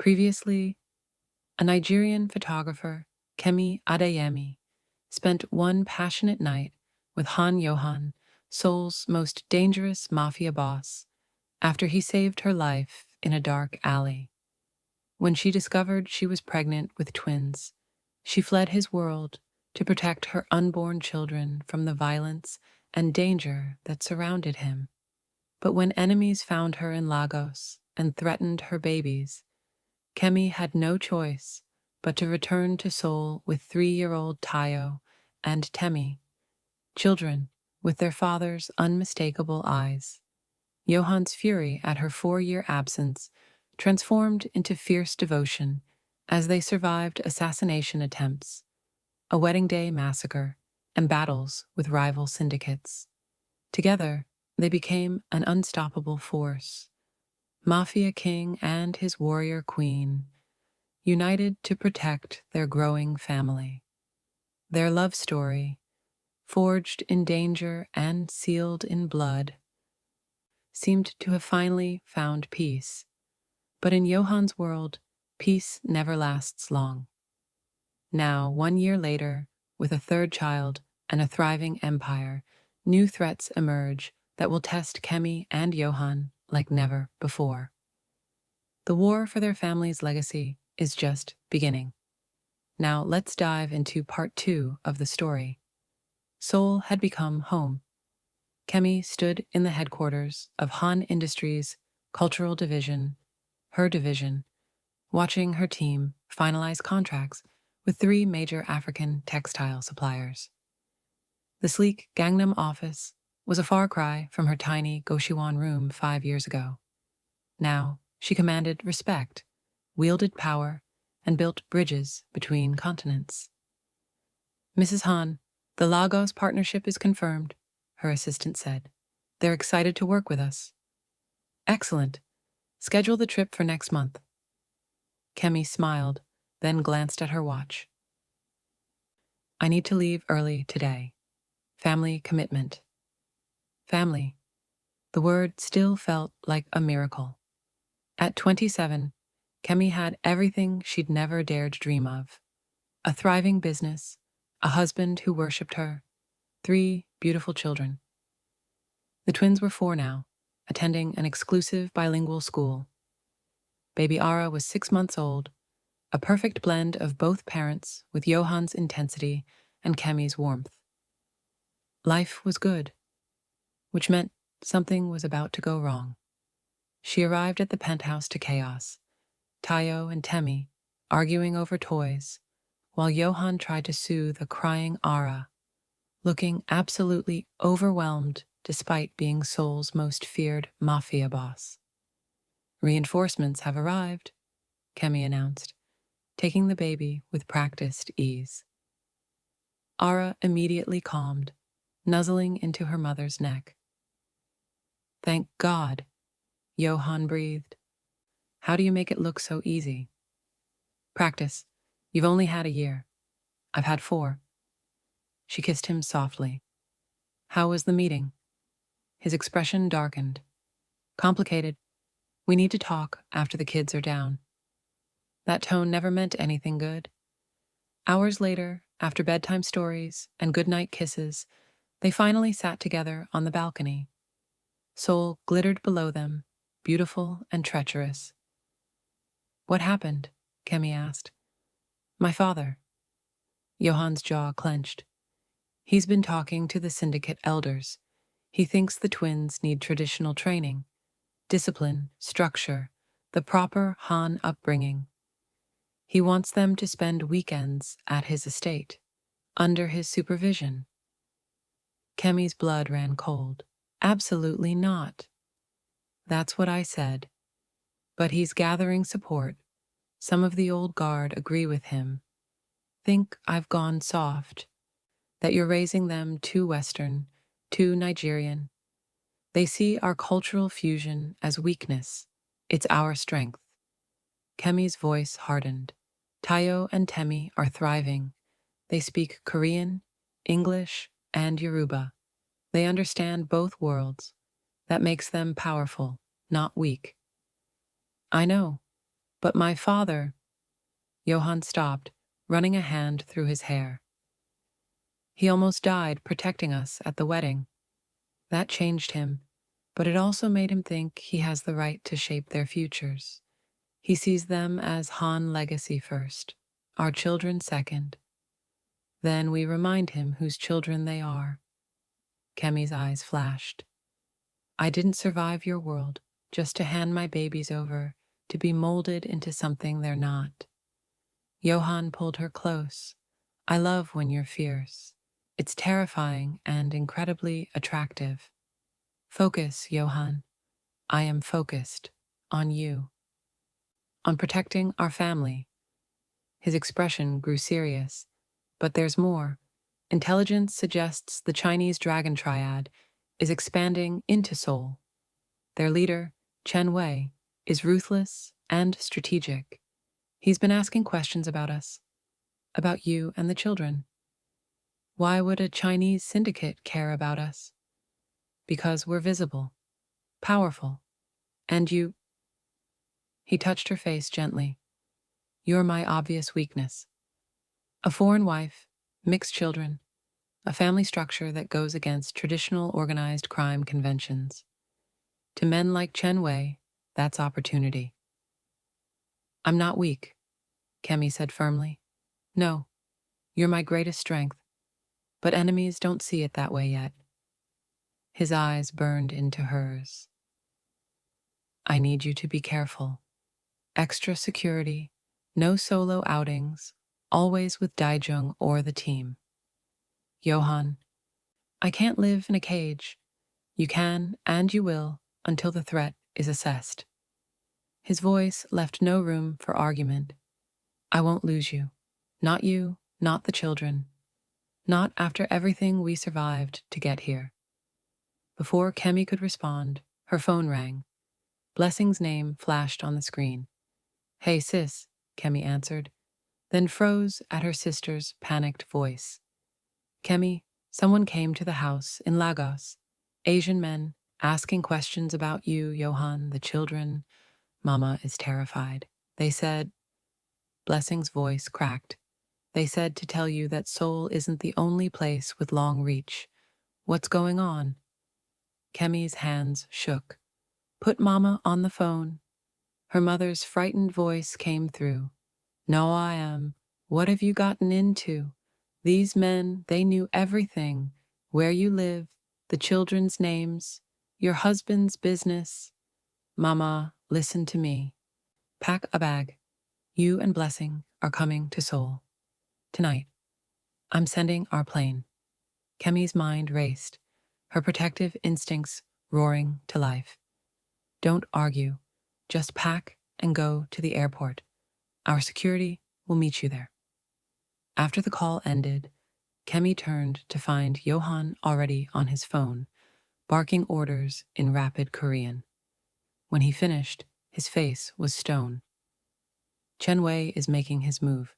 Previously, a Nigerian photographer, Kemi Adeyemi, spent one passionate night with Han Yohan, Seoul's most dangerous mafia boss, after he saved her life in a dark alley. When she discovered she was pregnant with twins, she fled his world to protect her unborn children from the violence and danger that surrounded him. But when enemies found her in Lagos and threatened her babies, Kemi had no choice but to return to Seoul with 3-year-old Tayo and Temi, children with their father's unmistakable eyes. Johan's fury at her 4-year absence transformed into fierce devotion as they survived assassination attempts, a wedding day massacre, and battles with rival syndicates. Together, they became an unstoppable force. Mafia king and his warrior queen, united to protect their growing family. Their love story, forged in danger and sealed in blood, seemed to have finally found peace. But in Johan's world, peace never lasts long. Now, 1 year later, with a third child and a thriving empire, new threats emerge that will test Kemi and Yohan like never before. The war for their family's legacy is just beginning. Now let's dive into part 2 of the story. Seoul had become home. Kemi stood in the headquarters of Han Industries' cultural division, her division, watching her team finalize contracts with 3 major African textile suppliers. The sleek Gangnam office was a far cry from her tiny Goshiwon room 5 years ago. Now, she commanded respect, wielded power, and built bridges between continents. Mrs. Han, the Lagos partnership is confirmed, her assistant said. They're excited to work with us. Excellent. Schedule the trip for next month. Kemi smiled, then glanced at her watch. I need to leave early today. Family commitment. Family. The word still felt like a miracle. At 27, Kemi had everything she'd never dared dream of. A thriving business, a husband who worshipped her, 3 beautiful children. The twins were 4 now, attending an exclusive bilingual school. Baby Ara was 6 months old, a perfect blend of both parents with Johan's intensity and Kemi's warmth. Life was good, which meant something was about to go wrong. She arrived at the penthouse to chaos, Tayo and Temi arguing over toys, while Yohan tried to soothe a crying Ara, looking absolutely overwhelmed despite being Seoul's most feared mafia boss. Reinforcements have arrived, Kemi announced, taking the baby with practiced ease. Ara immediately calmed, nuzzling into her mother's neck. Thank God, Yohan breathed. How do you make it look so easy? Practice. You've only had a year. I've had 4. She kissed him softly. How was the meeting? His expression darkened. Complicated. We need to talk after the kids are down. That tone never meant anything good. Hours later, after bedtime stories and goodnight kisses, they finally sat together on the balcony. Seoul glittered below them, beautiful and treacherous. What happened? Kemi asked. My father. Johan's jaw clenched. He's been talking to the syndicate elders. He thinks the twins need traditional training, discipline, structure, the proper Han upbringing. He wants them to spend weekends at his estate, under his supervision. Kemi's blood ran cold. Absolutely not. That's what I said. But he's gathering support. Some of the old guard agree with him. Think I've gone soft. That you're raising them too Western, too Nigerian. They see our cultural fusion as weakness. It's our strength. Kemi's voice hardened. Tayo and Temi are thriving. They speak Korean, English, and Yoruba. They understand both worlds. That makes them powerful, not weak. I know. But my father, Yohan stopped, running a hand through his hair. He almost died protecting us at the wedding. That changed him, but it also made him think he has the right to shape their futures. He sees them as Han legacy first, our children second. Then we remind him whose children they are. Kemi's eyes flashed. I didn't survive your world just to hand my babies over to be molded into something they're not. Yohan pulled her close. I love when you're fierce. It's terrifying and incredibly attractive. Focus, Yohan. I am focused on you. On protecting our family. His expression grew serious. But there's more. Intelligence suggests the Chinese Dragon Triad is expanding into Seoul. Their leader, Chen Wei, is ruthless and strategic. He's been asking questions about us, about you and the children. Why would a Chinese syndicate care about us? Because we're visible, powerful, and you... He touched her face gently. You're my obvious weakness. A foreign wife, mixed children, a family structure that goes against traditional organized crime conventions. To men like Chen Wei, that's opportunity. I'm not weak, Kemi said firmly. No, you're my greatest strength, but enemies don't see it that way yet. His eyes burned into hers. I need you to be careful. Extra security, no solo outings, always with Daijung or the team. Yohan, I can't live in a cage. You can, and you will, until the threat is assessed. His voice left no room for argument. I won't lose you. Not you, not the children. Not after everything we survived to get here. Before Kemi could respond, her phone rang. Blessing's name flashed on the screen. Hey sis, Kemi answered, then froze at her sister's panicked voice. Kemi, someone came to the house in Lagos. Asian men, asking questions about you, Yohan, the children. Mama is terrified. They said... Blessing's voice cracked. They said to tell you that Seoul isn't the only place with long reach. What's going on? Kemi's hands shook. Put Mama on the phone. Her mother's frightened voice came through. No, I am. What have you gotten into? These men, they knew everything. Where you live, the children's names, your husband's business. Mama, listen to me. Pack a bag. You and Blessing are coming to Seoul. Tonight. I'm sending our plane. Kemi's mind raced, her protective instincts roaring to life. Don't argue. Just pack and go to the airport. Our security will meet you there. After the call ended, Kemi turned to find Yohan already on his phone, barking orders in rapid Korean. When he finished, his face was stone. Chen Wei is making his move,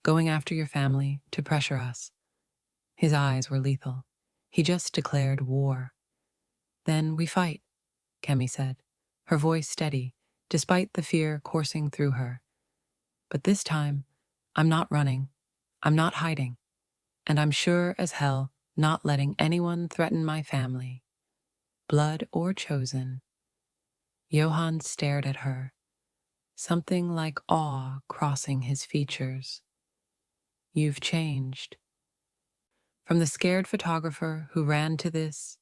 going after your family to pressure us. His eyes were lethal. He just declared war. Then we fight, Kemi said, her voice steady, despite the fear coursing through her. But this time, I'm not running. I'm not hiding. And I'm sure as hell not letting anyone threaten my family. Blood or chosen. Yohan stared at her, something like awe crossing his features. You've changed. From the scared photographer who ran to this,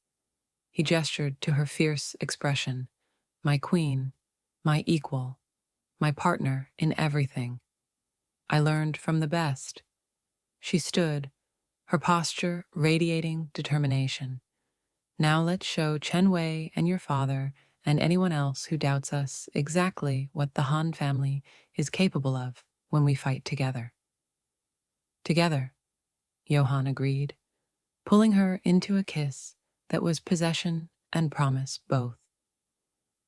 he gestured to her fierce expression. My queen, my equal, my partner in everything. I learned from the best. She stood, her posture radiating determination. Now let's show Chen Wei and your father and anyone else who doubts us exactly what the Han family is capable of when we fight together. Together, Yohan agreed, pulling her into a kiss that was possession and promise both.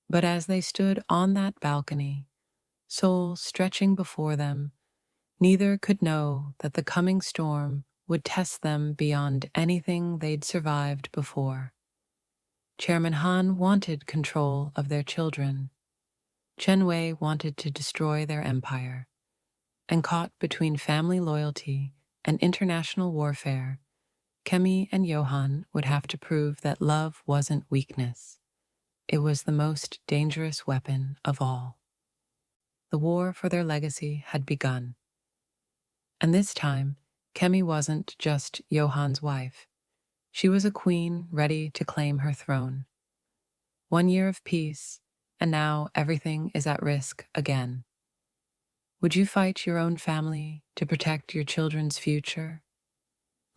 But as they stood on that balcony, Seoul stretching before them, neither could know that the coming storm would test them beyond anything they'd survived before. Chairman Han wanted control of their children. Chen Wei wanted to destroy their empire, and caught between family loyalty and international warfare, Kemi and Yohan would have to prove that love wasn't weakness. It was the most dangerous weapon of all. The war for their legacy had begun. And this time, Kemi wasn't just Yohan's wife. She was a queen ready to claim her throne. 1 year of peace, and now everything is at risk again. Would you fight your own family to protect your children's future?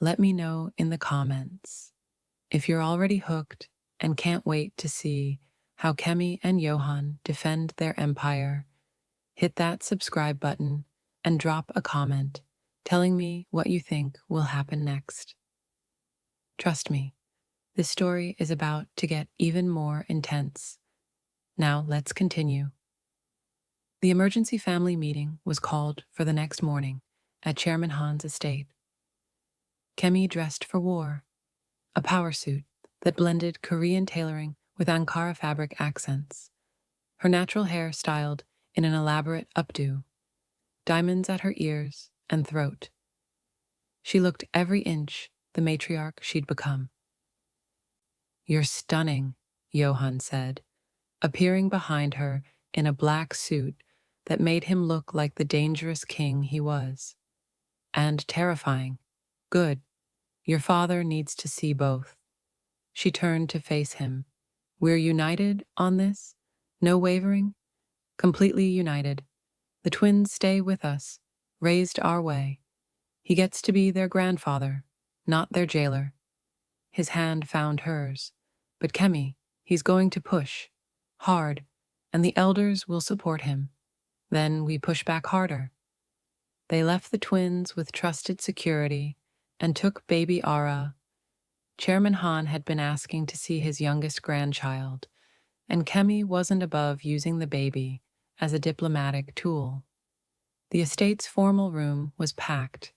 Let me know in the comments. If you're already hooked and can't wait to see how Kemi and Yohan defend their empire, hit that subscribe button and drop a comment telling me what you think will happen next. Trust me, this story is about to get even more intense. Now let's continue. The emergency family meeting was called for the next morning at Chairman Han's estate. Kemi dressed for war, a power suit that blended Korean tailoring with Ankara fabric accents, her natural hair styled in an elaborate updo, diamonds at her ears and throat. She looked every inch the matriarch she'd become. "You're stunning," Yohan said, appearing behind her in a black suit that made him look like the dangerous king he was. "And terrifying. Good. Your father needs to see both." She turned to face him. "We're united on this? No wavering? Completely united. The twins stay with us, raised our way. He gets to be their grandfather, not their jailer." His hand found hers. "But Kemi, he's going to push. Hard. And the elders will support him. Then we push back harder." They left the twins with trusted security and took baby Ara. Chairman Han had been asking to see his youngest grandchild, and Kemi wasn't above using the baby as a diplomatic tool. The estate's formal room was packed.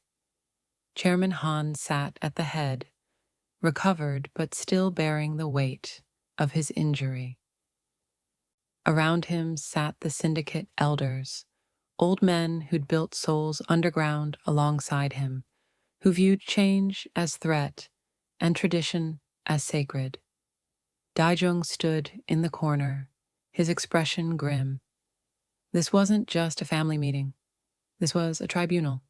Chairman Han sat at the head, recovered but still bearing the weight of his injury. Around him sat the syndicate elders, old men who'd built Seoul's underground alongside him, who viewed change as threat and tradition as sacred. Daijong stood in the corner, his expression grim. This wasn't just a family meeting. This was a tribunal.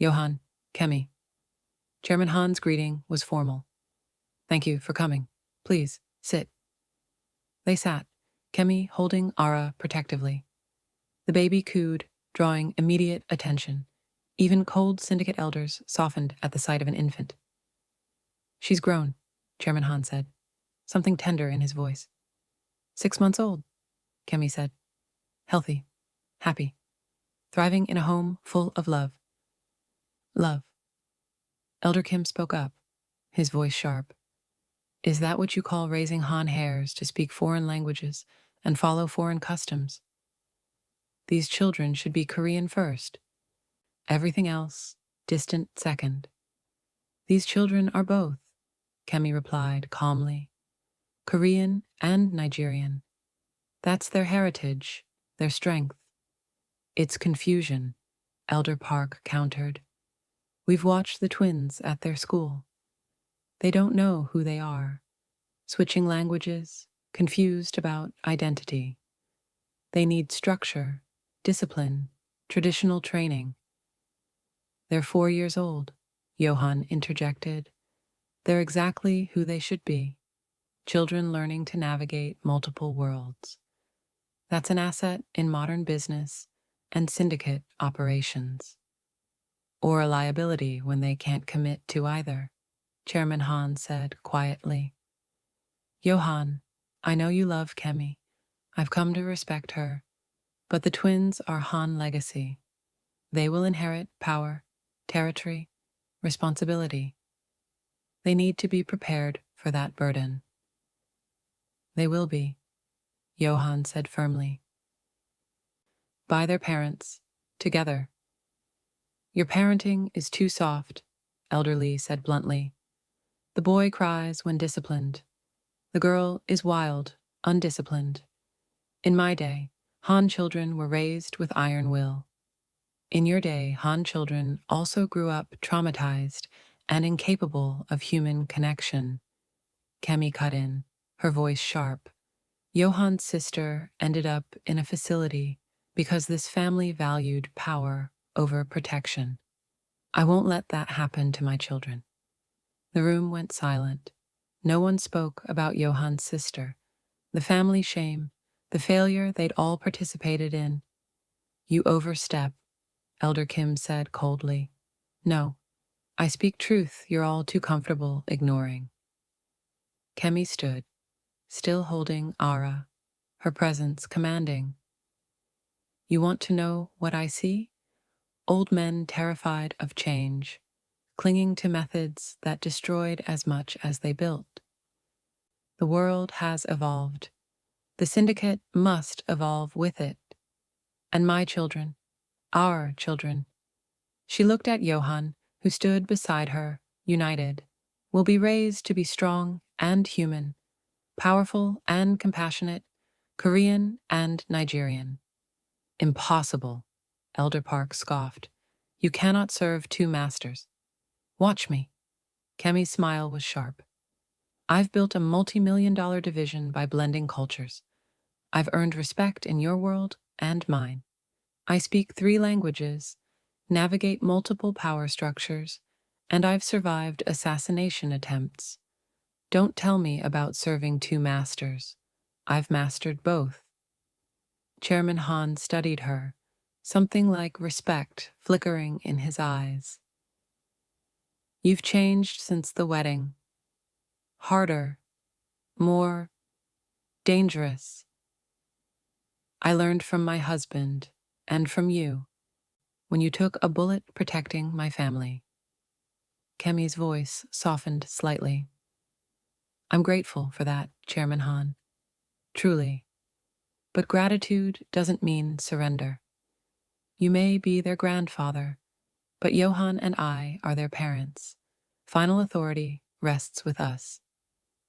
"Yohan, Kemi." Chairman Han's greeting was formal. "Thank you for coming. Please, sit." They sat, Kemi holding Ara protectively. The baby cooed, drawing immediate attention. Even cold syndicate elders softened at the sight of an infant. "She's grown," Chairman Han said, something tender in his voice. 6 months old," Kemi said. "Healthy, happy, thriving in a home full of love." "Love." Elder Kim spoke up, his voice sharp. "Is that what you call raising Han heirs to speak foreign languages and follow foreign customs? These children should be Korean first. Everything else, distant second." "These children are both," Kemi replied calmly. "Korean and Nigerian. That's their heritage, their strength." "It's confusion," Elder Park countered. "We've watched the twins at their school. They don't know who they are, switching languages, confused about identity. They need structure, discipline, traditional training." "They're 4 years old," Yohan interjected. "They're exactly who they should be, children learning to navigate multiple worlds. That's an asset in modern business and syndicate operations. Or a liability when they can't commit to either," Chairman Han said quietly. "Yohan, I know you love Kemi. I've come to respect her. But the twins are Han legacy. They will inherit power, territory, responsibility. They need to be prepared for that burden." "They will be," Yohan said firmly. "By their parents, together." "Your parenting is too soft," Elder Lee said bluntly. "The boy cries when disciplined. The girl is wild, undisciplined. In my day, Han children were raised with iron will. In your day, Han children also grew up traumatized and incapable of human connection. Kemi cut in, her voice sharp. Yohan's sister ended up in a facility because this family valued power over protection. I won't let that happen to my children. The room went silent. No one spoke about Yohan's sister, the family shame, the failure they'd all participated in. You overstep, Elder Kim said coldly. No, I speak truth you're all too comfortable ignoring. Kemi stood, still holding Ara, her presence commanding. You want to know what I see? Old men terrified of change, clinging to methods that destroyed as much as they built. The world has evolved. The syndicate must evolve with it. And my children, our children. She looked at Yohan, who stood beside her, united, will be raised to be strong and human, powerful and compassionate, Korean and Nigerian. Impossible, Elder Park scoffed. You cannot serve two masters. Watch me. Kemi's smile was sharp. I've built a multi-million-dollar division by blending cultures. I've earned respect in your world and mine. I speak 3 languages, navigate multiple power structures, and I've survived assassination attempts. Don't tell me about serving 2 masters. I've mastered both. Chairman Han studied her, something like respect flickering in his eyes. You've changed since the wedding. Harder, more dangerous. I learned from my husband and from you when you took a bullet protecting my family. Kemi's voice softened slightly. I'm grateful for that, Chairman Han. Truly. But gratitude doesn't mean surrender. You may be their grandfather, but Yohan and I are their parents. Final authority rests with us.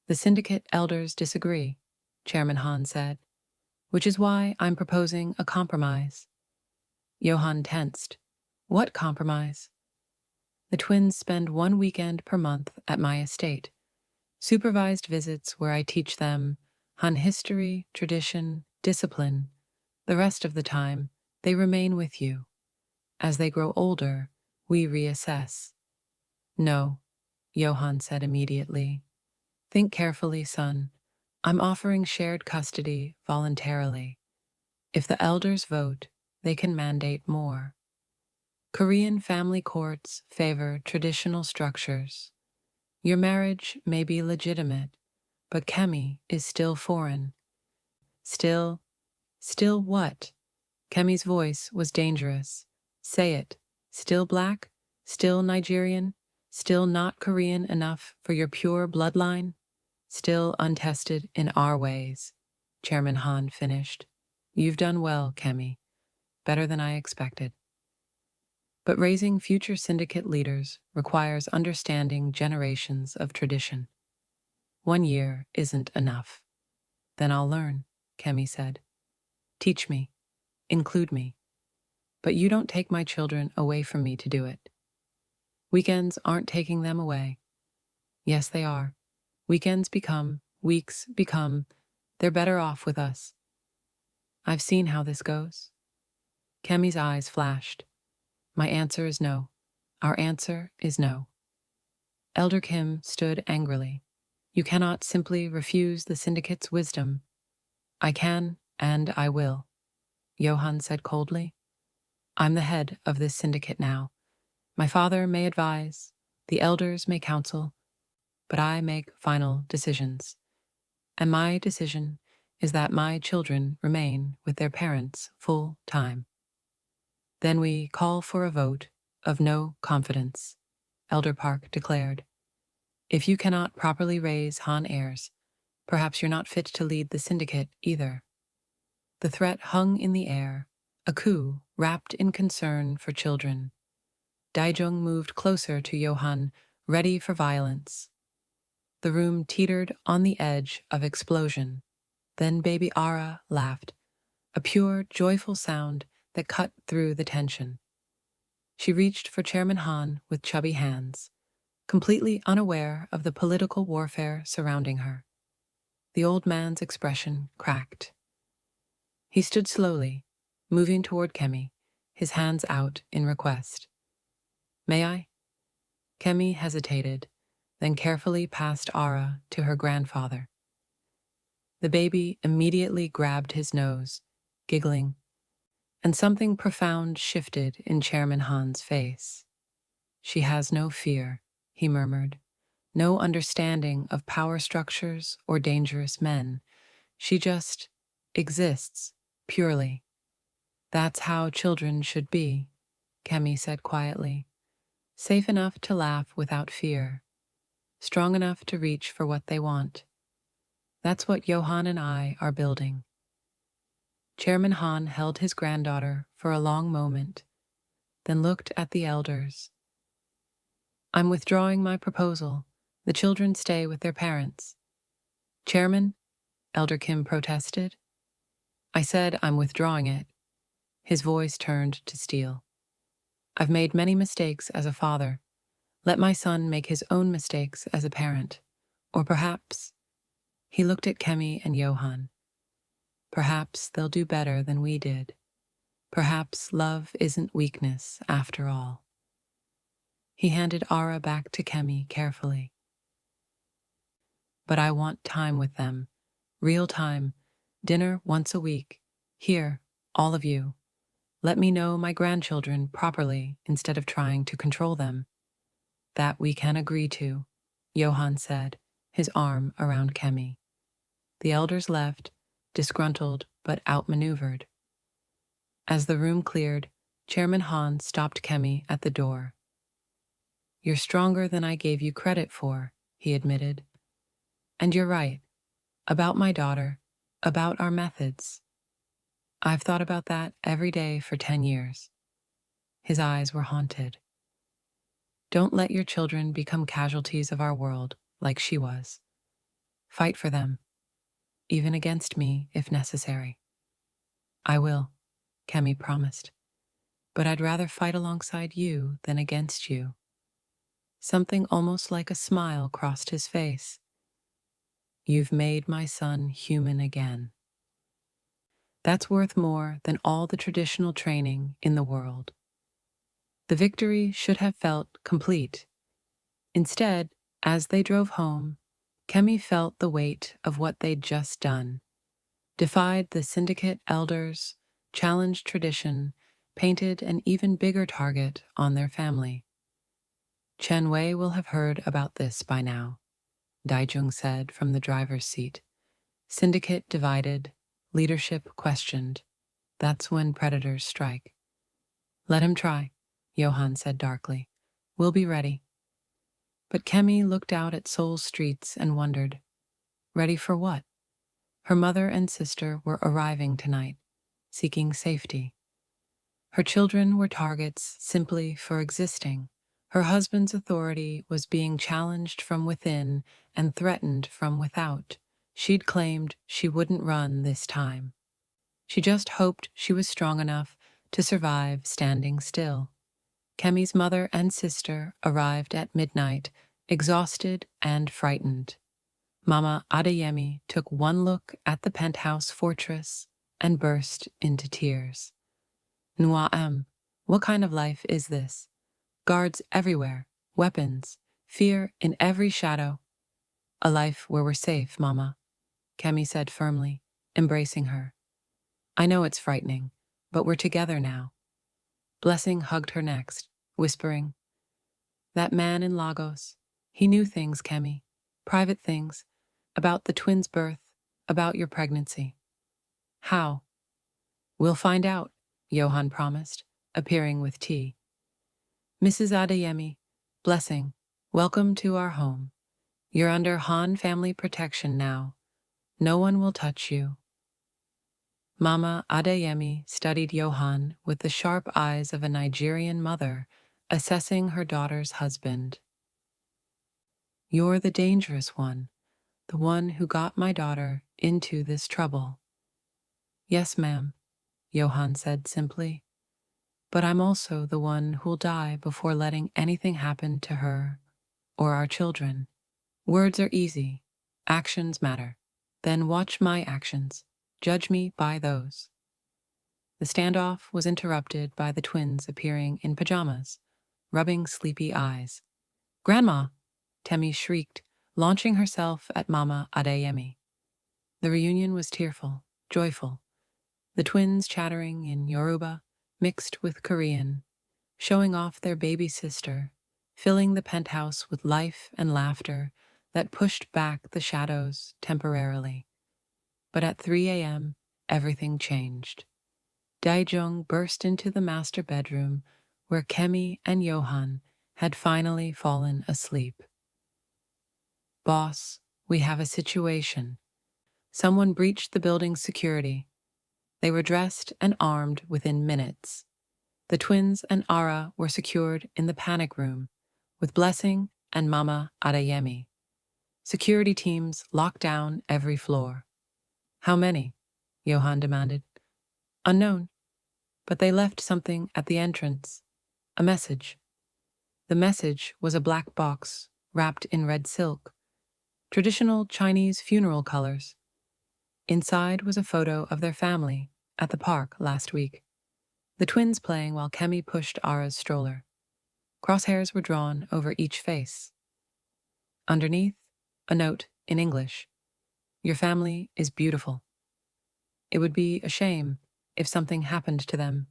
The syndicate elders disagree, Chairman Han said, which is why I'm proposing a compromise. Yohan tensed. What compromise? The twins spend 1 weekend per month at my estate, supervised visits where I teach them Han history, tradition, discipline. The rest of the time, they remain with you. As they grow older, we reassess. No, Yohan said immediately. Think carefully, son. I'm offering shared custody voluntarily. If the elders vote, they can mandate more. Korean family courts favor traditional structures. Your marriage may be legitimate, but Kemi is still foreign. Still what? Kemi's voice was dangerous. Say it. Still black? Still Nigerian? Still not Korean enough for your pure bloodline? Still untested in our ways, Chairman Han finished. You've done well, Kemi. Better than I expected. But raising future syndicate leaders requires understanding generations of tradition. 1 year isn't enough. Then I'll learn, Kemi said. Teach me. Include me. But you don't take my children away from me to do it. Weekends aren't taking them away. Yes, they are. Weekends become, weeks become, they're better off with us. I've seen how this goes. Kemi's eyes flashed. My answer is no. Our answer is no. Elder Kim stood angrily. You cannot simply refuse the syndicate's wisdom. I can, and I will, Yohan said coldly. I'm the head of this syndicate now. My father may advise, the elders may counsel, but I make final decisions. And my decision is that my children remain with their parents full time. Then we call for a vote of no confidence, Elder Park declared. If you cannot properly raise Han heirs, perhaps you're not fit to lead the syndicate either. The threat hung in the air, a coup wrapped in concern for children. Daijung moved closer to Yohan, ready for violence. The room teetered on the edge of explosion. Then baby Ara laughed. a pure, joyful sound that cut through the tension. She reached for Chairman Han with chubby hands, completely unaware of the political warfare surrounding her. The old man's expression cracked. He stood slowly, moving toward Kemi, his hands out in request. "May I?" Kemi hesitated, then carefully passed Ara to her grandfather. The baby immediately grabbed his nose, giggling, and something profound shifted in Chairman Han's face. "She has no fear," he murmured, "no understanding of power structures or dangerous men. She just exists, purely. That's how children should be," Kemi said quietly. "Safe enough to laugh without fear. Strong enough to reach for what they want. That's what Yohan and I are building." Chairman Han held his granddaughter for a long moment, then looked at the elders. "I'm withdrawing my proposal. The children stay with their parents." "Chairman," Elder Kim protested. "I said I'm withdrawing it." His voice turned to steel. "I've made many mistakes as a father. Let my son make his own mistakes as a parent. Or perhaps," he looked at Kemi and Yohan, "perhaps they'll do better than we did. Perhaps love isn't weakness after all." He handed Ara back to Kemi carefully. "But I want time with them. Real time. Dinner once a week. Here, all of you. Let me know my grandchildren properly instead of trying to control them." "That we can agree to," Yohan said, his arm around Kemi. The elders left, disgruntled but outmaneuvered. As the room cleared, Chairman Han stopped Kemi at the door. "You're stronger than I gave you credit for," he admitted. "And you're right. About my daughter, about our methods. I've thought about that every day for 10 years. His eyes were haunted. "Don't let your children become casualties of our world like she was. Fight for them, even against me if necessary." "I will," Kemi promised. "But I'd rather fight alongside you than against you." Something almost like a smile crossed his face. "You've made my son human again. That's worth more than all the traditional training in the world." The victory should have felt complete. Instead, as they drove home, Kemi felt the weight of what they'd just done. Defied the syndicate elders, challenged tradition, painted an even bigger target on their family. "Chen Wei will have heard about this by now," Daijung said from the driver's seat. "Syndicate divided, leadership questioned. That's when predators strike." "Let him try," Yohan said darkly. "We'll be ready." But Kemi looked out at Seoul's streets and wondered, ready for what? Her mother and sister were arriving tonight, seeking safety. Her children were targets simply for existing. Her husband's authority was being challenged from within and threatened from without. She'd claimed she wouldn't run this time. She just hoped she was strong enough to survive standing still. Kemi's mother and sister arrived at midnight, exhausted and frightened. Mama Adeyemi took one look at the penthouse fortress and burst into tears. "Nuam, what kind of life is this? Guards everywhere, weapons, fear in every shadow." "A life where we're safe, Mama," Kemi said firmly, embracing her. "I know it's frightening, but we're together now." Blessing hugged her next, whispering, "That man in Lagos, he knew things, Kemi, private things, about the twins' birth, about your pregnancy." "How?" "We'll find out," Yohan promised, appearing with tea. "Mrs. Adeyemi, Blessing, welcome to our home. You're under Han family protection now. No one will touch you." Mama Adeyemi studied Yohan with the sharp eyes of a Nigerian mother assessing her daughter's husband. "You're the dangerous one, the one who got my daughter into this trouble." "Yes, ma'am," Yohan said simply. But I'm also the one who'll die before letting anything happen to her or our children. Words are easy. Actions matter. Then watch my actions. Judge me by those. The standoff was interrupted by the twins appearing in pajamas, rubbing sleepy eyes. "Grandma!" Temi shrieked, launching herself at Mama Adeyemi. The reunion was tearful, joyful, the twins chattering in Yoruba, mixed with Korean, showing off their baby sister, filling the penthouse with life and laughter that pushed back the shadows temporarily. But at 3 a.m., everything changed. Daijong burst into the master bedroom where Kemi and Yohan had finally fallen asleep. "Boss, we have a situation. Someone breached the building's security." They were dressed and armed within minutes. The twins and Ara were secured in the panic room, with Blessing and Mama Adeyemi. Security teams locked down every floor. "How many?" Yohan demanded. "Unknown. But they left something at the entrance. A message." The message was a black box wrapped in red silk, traditional Chinese funeral colors. Inside was a photo of their family at the park last week, the twins playing while Kemi pushed Ara's stroller. Crosshairs were drawn over each face. Underneath, a note in English. "Your family is beautiful. It would be a shame if something happened to them.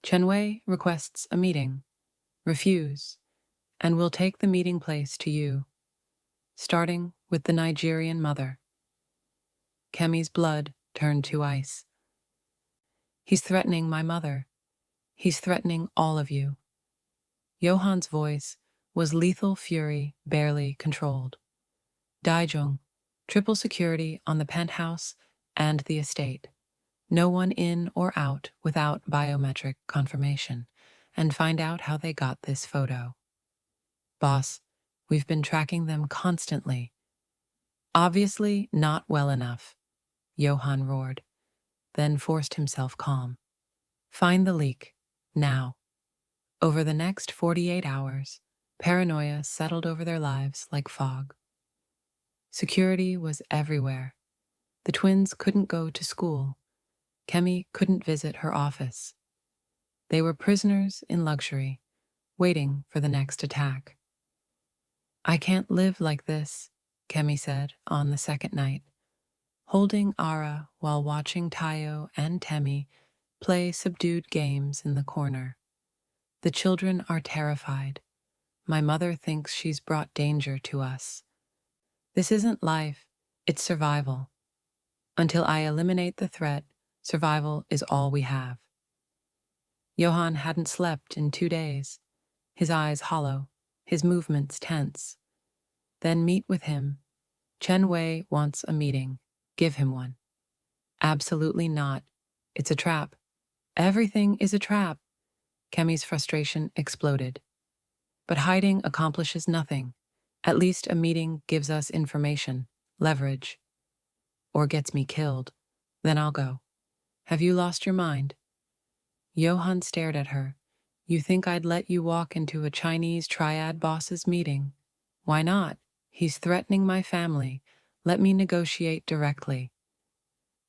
Chen Wei requests a meeting. Refuse, and we'll take the meeting place to you, starting with the Nigerian mother." Kemi's blood turned to ice. "He's threatening my mother. He's threatening all of you." Yohan's voice was lethal fury, barely controlled. "Daijong, triple security on the penthouse and the estate. No one in or out without biometric confirmation, and find out how they got this photo." "Boss, we've been tracking them constantly." "Obviously not well enough," Yohan roared, then forced himself calm. "Find the leak, now." Over the next 48 hours, paranoia settled over their lives like fog. Security was everywhere. The twins couldn't go to school. Kemi couldn't visit her office. They were prisoners in luxury, waiting for the next attack. "I can't live like this," Kemi said on the second night, holding Ara while watching Tayo and Temi play subdued games in the corner. "The children are terrified. My mother thinks she's brought danger to us. This isn't life, it's survival. Until I eliminate the threat, survival is all we have." Yohan hadn't slept in 2 days, his eyes hollow, his movements tense. "Then meet with him. Chen Wei wants a meeting. Give him one." "Absolutely not. It's a trap." "Everything is a trap." Kemi's frustration exploded. "But hiding accomplishes nothing. At least a meeting gives us information, leverage. Or gets me killed. Then I'll go." "Have you lost your mind?" Yohan stared at her. "You think I'd let you walk into a Chinese triad boss's meeting? Why not? He's threatening my family. Let me negotiate directly."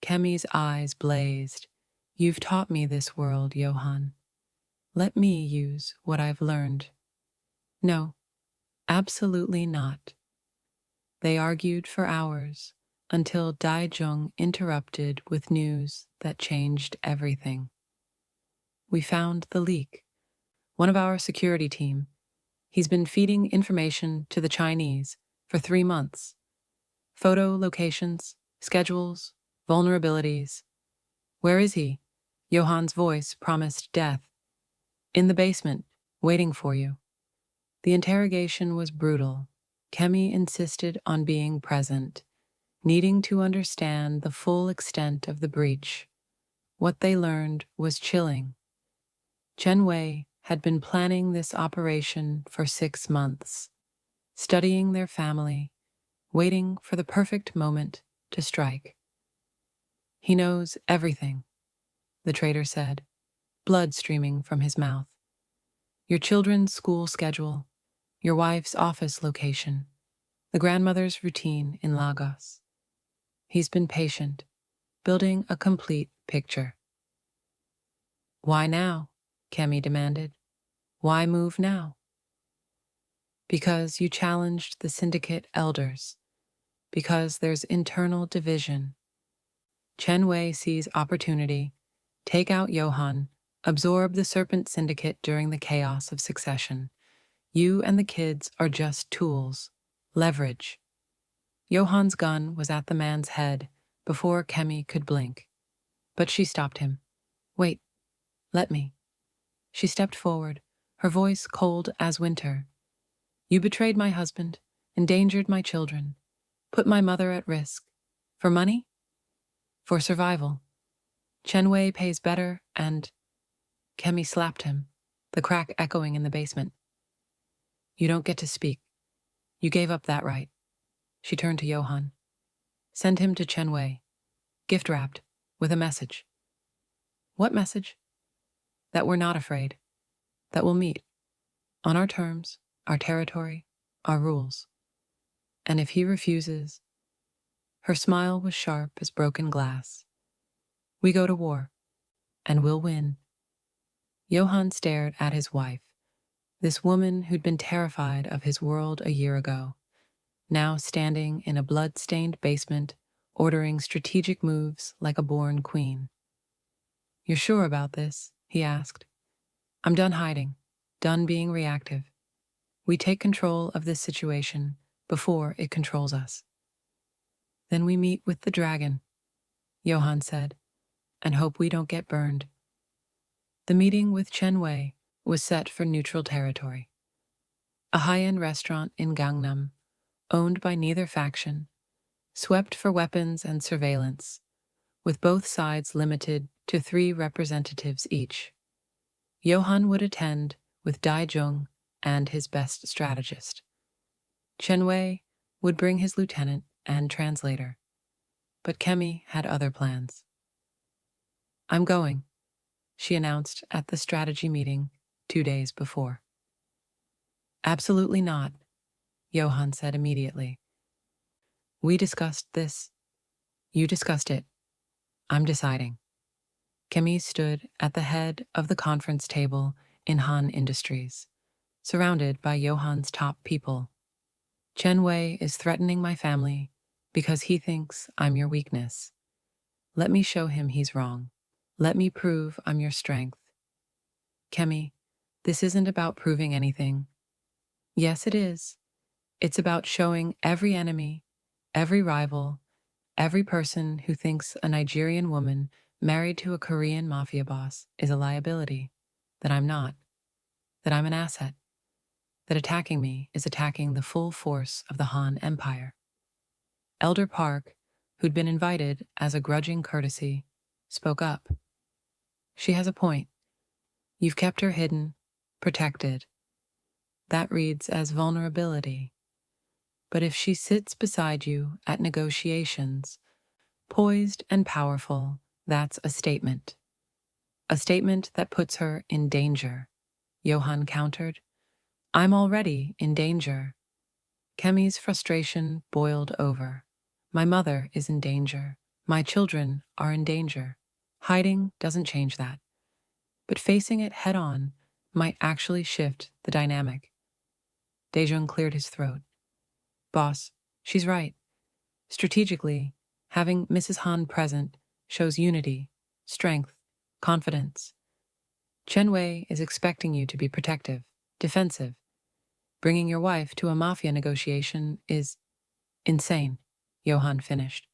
Kemi's eyes blazed. "You've taught me this world, Yohan. Let me use what I've learned." "No, absolutely not." They argued for hours, until Daijong interrupted with news that changed everything. "We found the leak. One of our security team. He's been feeding information to the Chinese for 3 months. Photo locations, schedules, vulnerabilities." "Where is he?" Yohan's voice promised death. "In the basement, waiting for you." The interrogation was brutal. Kemi insisted on being present, needing to understand the full extent of the breach. What they learned was chilling. Chen Wei had been planning this operation for 6 months, studying their family, waiting for the perfect moment to strike. "He knows everything." the trader said, blood streaming from his mouth. Your children's school schedule, your wife's office location, the grandmother's routine in Lagos. He's been patient, building a complete picture. Why now? Kemi demanded. Why move now? Because you challenged the syndicate elders. Because there's internal division. Chen Wei sees opportunity. Take out Yohan. Absorb the Serpent Syndicate during the chaos of succession. You and the kids are just tools. Leverage. Yohan's gun was at the man's head before Kemi could blink. But she stopped him. Wait. Let me. She stepped forward, her voice cold as winter. You betrayed my husband, endangered my children, put my mother at risk. For money? For survival. Chen Wei pays better and... Kemi slapped him, the crack echoing in the basement. You don't get to speak. You gave up that right. She turned to Yohan. Send him to Chen Wei, gift-wrapped, with a message. What message? That we're not afraid. That we'll meet. On our terms, our territory, our rules. And if he refuses... Her smile was sharp as broken glass. We go to war, and we'll win. Yohan stared at his wife, this woman who'd been terrified of his world a year ago, now standing in a blood-stained basement, ordering strategic moves like a born queen. You're sure about this? He asked. I'm done hiding, done being reactive. We take control of this situation before it controls us. Then we meet with the dragon, Yohan said, and hope we don't get burned. The meeting with Chen Wei was set for neutral territory. A high-end restaurant in Gangnam, owned by neither faction, swept for weapons and surveillance, with both sides limited to 3 representatives each. Yohan would attend with Daijung and his best strategist. Chen Wei would bring his lieutenant and translator, but Kemi had other plans. I'm going, she announced at the strategy meeting 2 days before. Absolutely not, Yohan said immediately. We discussed this. You discussed it. I'm deciding. Kemi stood at the head of the conference table in Han Industries, surrounded by Yohan's top people. Chen Wei is threatening my family because he thinks I'm your weakness. Let me show him he's wrong. Let me prove I'm your strength. Kemi, this isn't about proving anything. Yes, it is. It's about showing every enemy, every rival, every person who thinks a Nigerian woman married to a Korean mafia boss is a liability, that I'm not, that I'm an asset, that attacking me is attacking the full force of the Han Empire. Elder Park, who'd been invited as a grudging courtesy, spoke up. She has a point. You've kept her hidden, protected. That reads as vulnerability. But if she sits beside you at negotiations, poised and powerful, that's a statement. A statement that puts her in danger, Yohan countered. I'm already in danger. Kemi's frustration boiled over. My mother is in danger. My children are in danger. Hiding doesn't change that. But facing it head-on might actually shift the dynamic. Daejun cleared his throat. Boss, she's right. Strategically, having Mrs. Han present shows unity, strength, confidence. Chen Wei is expecting you to be protective, defensive. Bringing your wife to a mafia negotiation is insane, Yohan finished.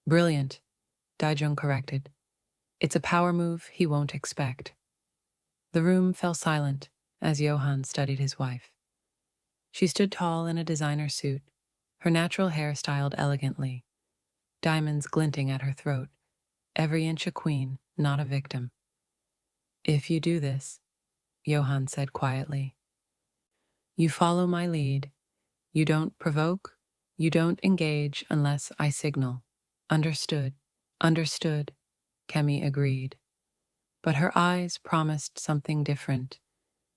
Brilliant, Daijun corrected. It's a power move he won't expect. The room fell silent as Yohan studied his wife. She stood tall in a designer suit, her natural hair styled elegantly, diamonds glinting at her throat, every inch a queen, not a victim. If you do this, Yohan said quietly, you follow my lead. You don't provoke, you don't engage unless I signal. Understood, Kemi agreed. but her eyes promised something different.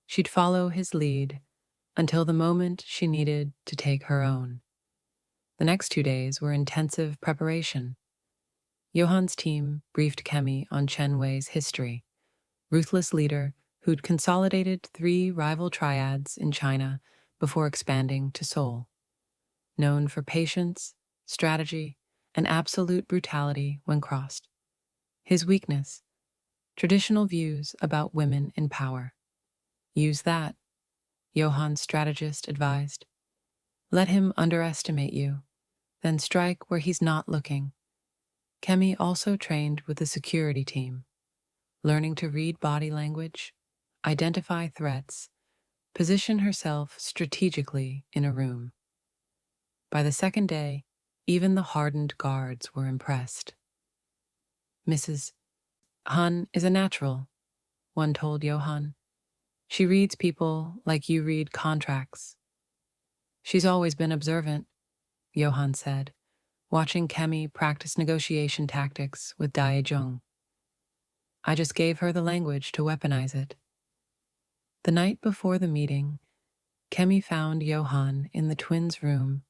She'd follow his lead until the moment she needed to take her own. The next 2 days were intensive preparation. Yohan's team briefed Kemi on Chen Wei's history, ruthless leader who'd consolidated 3 rival triads in China before expanding to Seoul. Known for patience, strategy, and absolute brutality when crossed. His weakness: traditional views about women in power. Use that, Yohan's strategist advised. Let him underestimate you, then strike where he's not looking. Kemi also trained with the security team, learning to read body language, identify threats, position herself strategically in a room. By the second day, even the hardened guards were impressed. Mrs. Han is a natural, one told Yohan. She reads people like you read contracts. She's always been observant, Yohan said, watching Kemi practice negotiation tactics with Dae-jung. I just gave her the language to weaponize it. The night before the meeting, Kemi found Yohan in the twins' room,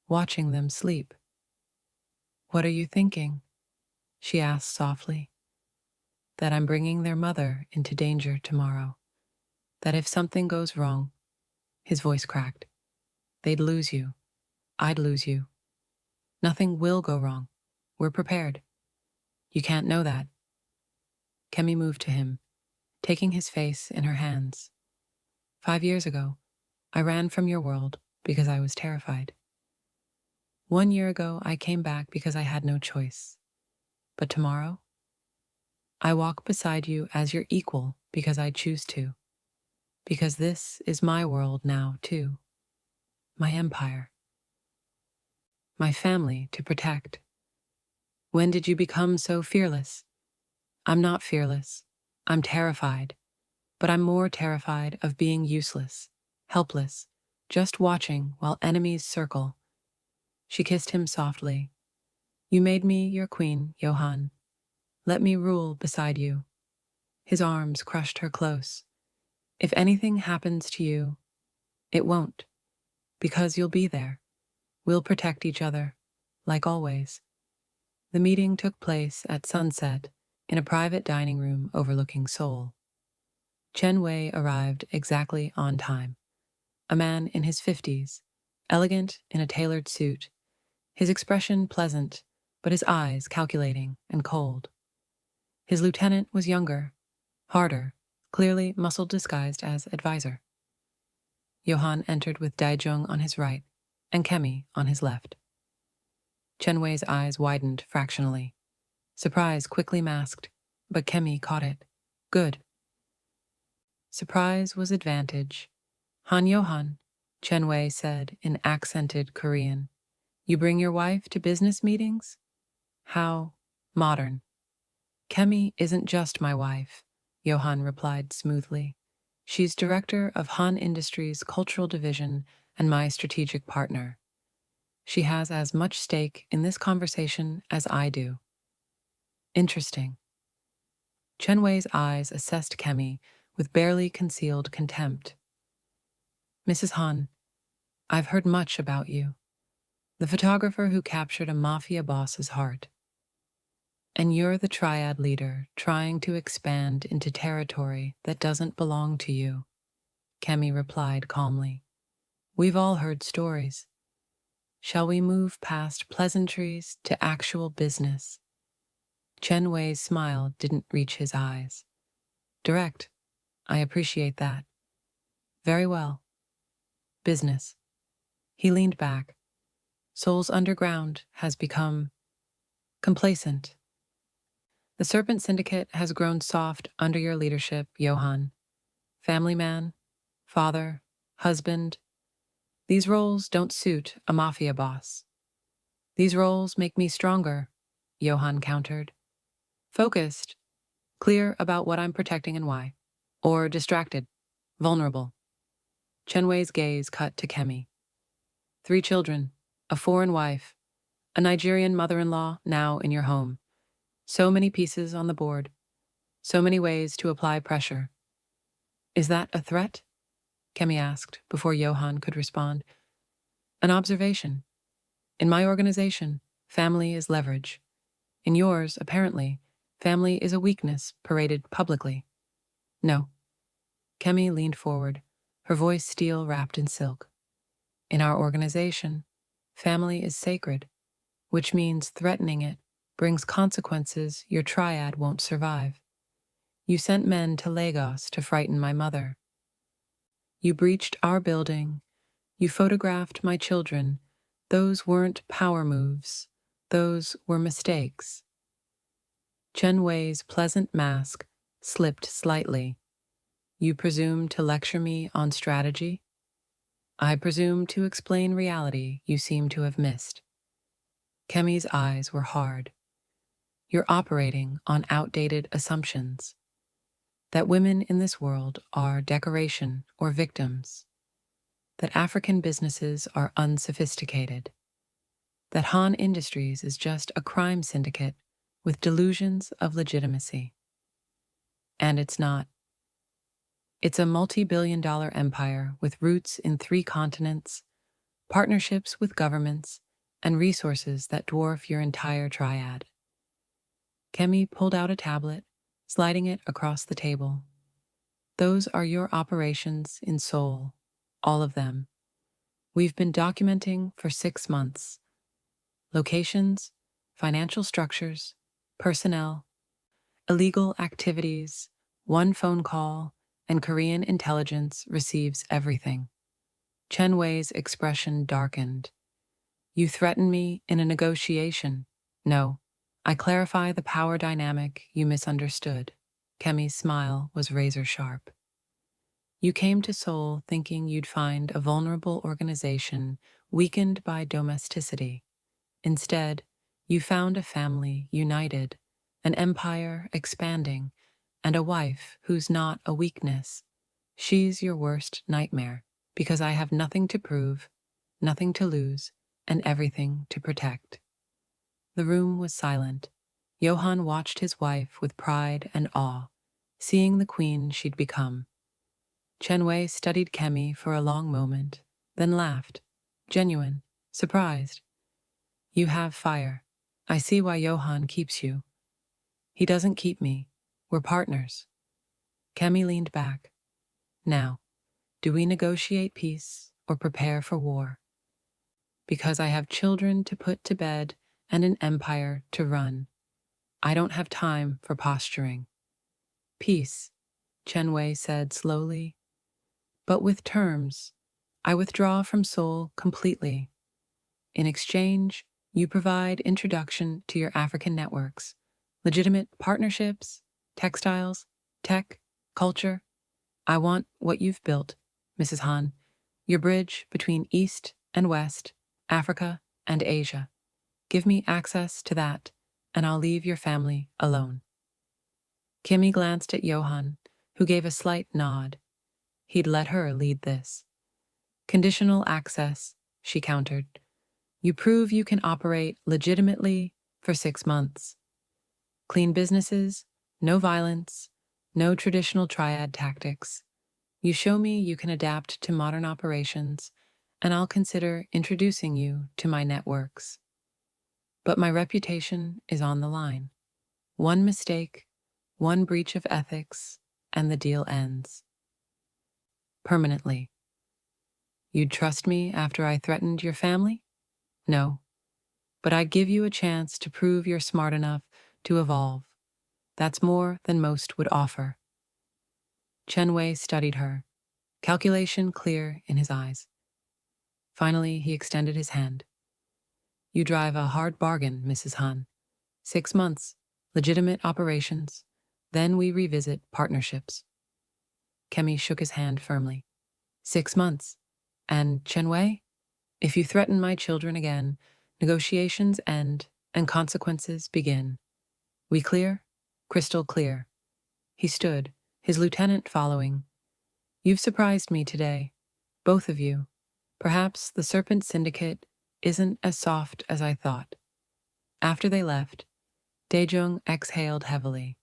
watching them sleep. What are you thinking? She asked softly. That I'm bringing their mother into danger tomorrow. That if something goes wrong, his voice cracked, they'd lose you. I'd lose you. Nothing will go wrong. We're prepared. You can't know that. Kemi moved to him, taking his face in her hands. 5 years ago, I ran from your world because I was terrified. 1 year ago, I came back because I had no choice. But tomorrow, I walk beside you as your equal because I choose to. Because this is my world now, too. My empire. My family to protect. When did you become so fearless? I'm not fearless. I'm terrified. But I'm more terrified of being useless, helpless, just watching while enemies circle. She kissed him softly. You made me your queen, Yohan. Let me rule beside you. His arms crushed her close. If anything happens to you, it won't, because you'll be there. We'll protect each other, like always. The meeting took place at sunset in a private dining room overlooking Seoul. Chen Wei arrived exactly on time. A man in his 50s, elegant in a tailored suit, his expression pleasant, but his eyes calculating and cold. His lieutenant was younger, harder, clearly muscle disguised as advisor. Yohan entered with Dae-jung on his right and Kemi on his left. Chen Wei's eyes widened fractionally. Surprise quickly masked, but Kemi caught it. Good. Surprise was advantage. Han Yohan, Chen Wei said in accented Korean. You bring your wife to business meetings? How modern. Kemi isn't just my wife, Yohan replied smoothly. She's director of Han Industries' cultural division and my strategic partner. She has as much stake in this conversation as I do. Interesting. Chen Wei's eyes assessed Kemi with barely concealed contempt. Mrs. Han, I've heard much about you. The photographer who captured a mafia boss's heart. And you're the triad leader trying to expand into territory that doesn't belong to you, Kemi replied calmly. We've all heard stories. Shall we move past pleasantries to actual business? Chen Wei's smile didn't reach his eyes. Direct. I appreciate that. Very well. Business. He leaned back. Seoul's underground has become complacent. The Serpent Syndicate has grown soft under your leadership, Yohan. Family man, father, husband. These roles don't suit a mafia boss. These roles make me stronger, Yohan countered. Focused, clear about what I'm protecting and why. Or distracted, vulnerable. Chen Wei's gaze cut to Kemi. 3 children, a foreign wife, a Nigerian mother-in-law now in your home. So many pieces on the board. So many ways to apply pressure. Is that a threat? Kemi asked before Yohan could respond. An observation. In my organization, family is leverage. In yours, apparently, family is a weakness paraded publicly. No. Kemi leaned forward, her voice steel wrapped in silk. In our organization, family is sacred, which means threatening it brings consequences your triad won't survive. You sent men to Lagos to frighten my mother. You breached our building. You photographed my children. Those weren't power moves. Those were mistakes. Chen Wei's pleasant mask slipped slightly. You presume to lecture me on strategy? I presume to explain reality you seem to have missed. Kemi's eyes were hard. You're operating on outdated assumptions. That women in this world are decoration or victims. That African businesses are unsophisticated. That Han Industries is just a crime syndicate with delusions of legitimacy. And it's not. It's a multi-billion-dollar empire with roots in 3 continents, partnerships with governments, and resources that dwarf your entire triad. Kemi pulled out a tablet, sliding it across the table. Those are your operations in Seoul, all of them. We've been documenting for 6 months. Locations, financial structures, personnel, illegal activities, one phone call, and Korean intelligence receives everything. Chen Wei's expression darkened. You threaten me in a negotiation. No, I clarify the power dynamic you misunderstood. Kemi's smile was razor sharp. You came to Seoul thinking you'd find a vulnerable organization weakened by domesticity. Instead, you found a family united, an empire expanding, and a wife who's not a weakness. She's your worst nightmare, because I have nothing to prove, nothing to lose, and everything to protect. The room was silent. Yohan watched his wife with pride and awe, seeing the queen she'd become. Chen Wei studied Kemi for a long moment, then laughed, genuine, surprised. You have fire. I see why Yohan keeps you. He doesn't keep me. We're partners. Kemi leaned back. Now, do we negotiate peace or prepare for war? Because I have children to put to bed and an empire to run. I don't have time for posturing. Peace, Chen Wei said slowly. But with terms, I withdraw from Seoul completely. In exchange, you provide introduction to your African networks, legitimate partnerships, textiles, tech, culture. I want what you've built, Mrs. Han, your bridge between East and West, Africa and Asia. Give me access to that, and I'll leave your family alone. Kemi glanced at Yohan, who gave a slight nod. He'd let her lead this. Conditional access, she countered. You prove you can operate legitimately for 6 months. Clean businesses, no violence, no traditional triad tactics. You show me you can adapt to modern operations, and I'll consider introducing you to my networks. But my reputation is on the line. One mistake, one breach of ethics, and the deal ends. Permanently. You'd trust me after I threatened your family? No. But I'd give you a chance to prove you're smart enough to evolve. That's more than most would offer. Chen Wei studied her, calculation clear in his eyes. Finally, he extended his hand. You drive a hard bargain, Mrs. Han. 6 months, legitimate operations, then we revisit partnerships. Kemi shook his hand firmly. 6 months. And Chen Wei? If you threaten my children again, negotiations end and consequences begin. We clear? Crystal clear. He stood, his lieutenant following. You've surprised me today, both of you. Perhaps the Serpent Syndicate isn't as soft as I thought. After they left, Daejung exhaled heavily.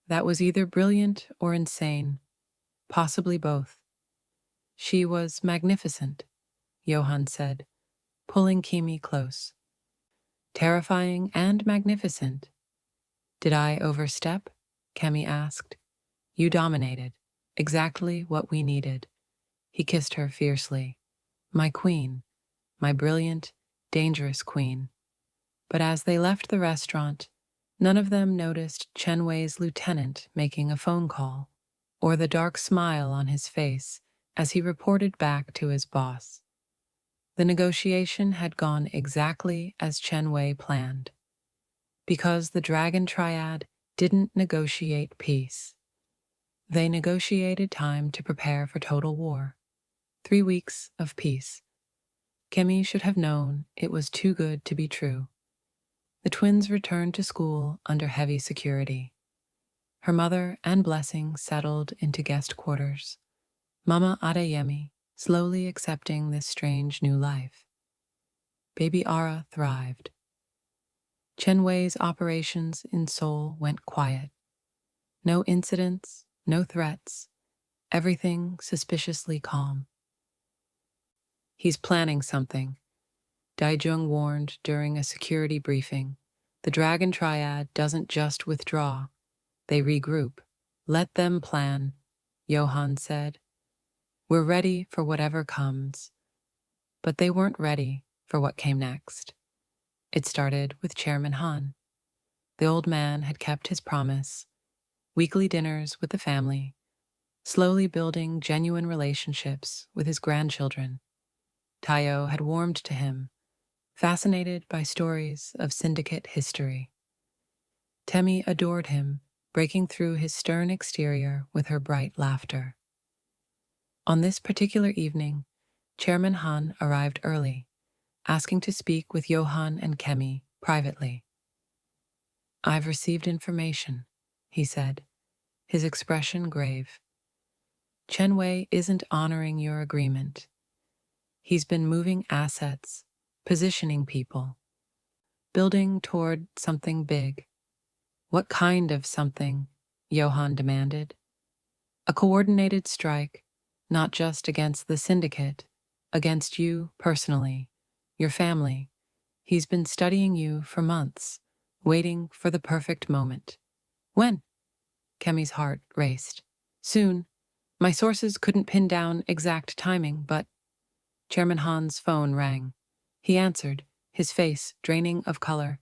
That was either brilliant or insane, possibly both. She was magnificent, Yohan said, pulling Kemi close. Terrifying and magnificent. Did I overstep? Kemi asked. You dominated. Exactly what we needed. He kissed her fiercely. My queen. My brilliant, dangerous queen. But as they left the restaurant, none of them noticed Chen Wei's lieutenant making a phone call, or the dark smile on his face as he reported back to his boss. The negotiation had gone exactly as Chen Wei planned. Because the Dragon Triad didn't negotiate peace. They negotiated time to prepare for total war. 3 weeks of peace. Kemi should have known it was too good to be true. The twins returned to school under heavy security. Her mother and Blessing settled into guest quarters. Mama Adeyemi slowly accepting this strange new life. Baby Ara thrived. Chen Wei's operations in Seoul went quiet. No incidents, no threats, everything suspiciously calm. He's planning something, Daijung warned during a security briefing. The Dragon Triad doesn't just withdraw, they regroup. Let them plan, Yohan said. We're ready for whatever comes. But they weren't ready for what came next. It started with Chairman Han. The old man had kept his promise. Weekly dinners with the family, slowly building genuine relationships with his grandchildren. Tayo had warmed to him, fascinated by stories of syndicate history. Temi adored him, breaking through his stern exterior with her bright laughter. On this particular evening, Chairman Han arrived early, asking to speak with Yohan and Kemi privately. I've received information, he said, his expression grave. Chen Wei isn't honoring your agreement. He's been moving assets, positioning people, building toward something big. What kind of something? Yohan demanded. A coordinated strike, not just against the syndicate, against you personally, your family. He's been studying you for months, waiting for the perfect moment. When? Kemi's heart raced. Soon. My sources couldn't pin down exact timing, but Chairman Han's phone rang. He answered, his face draining of color.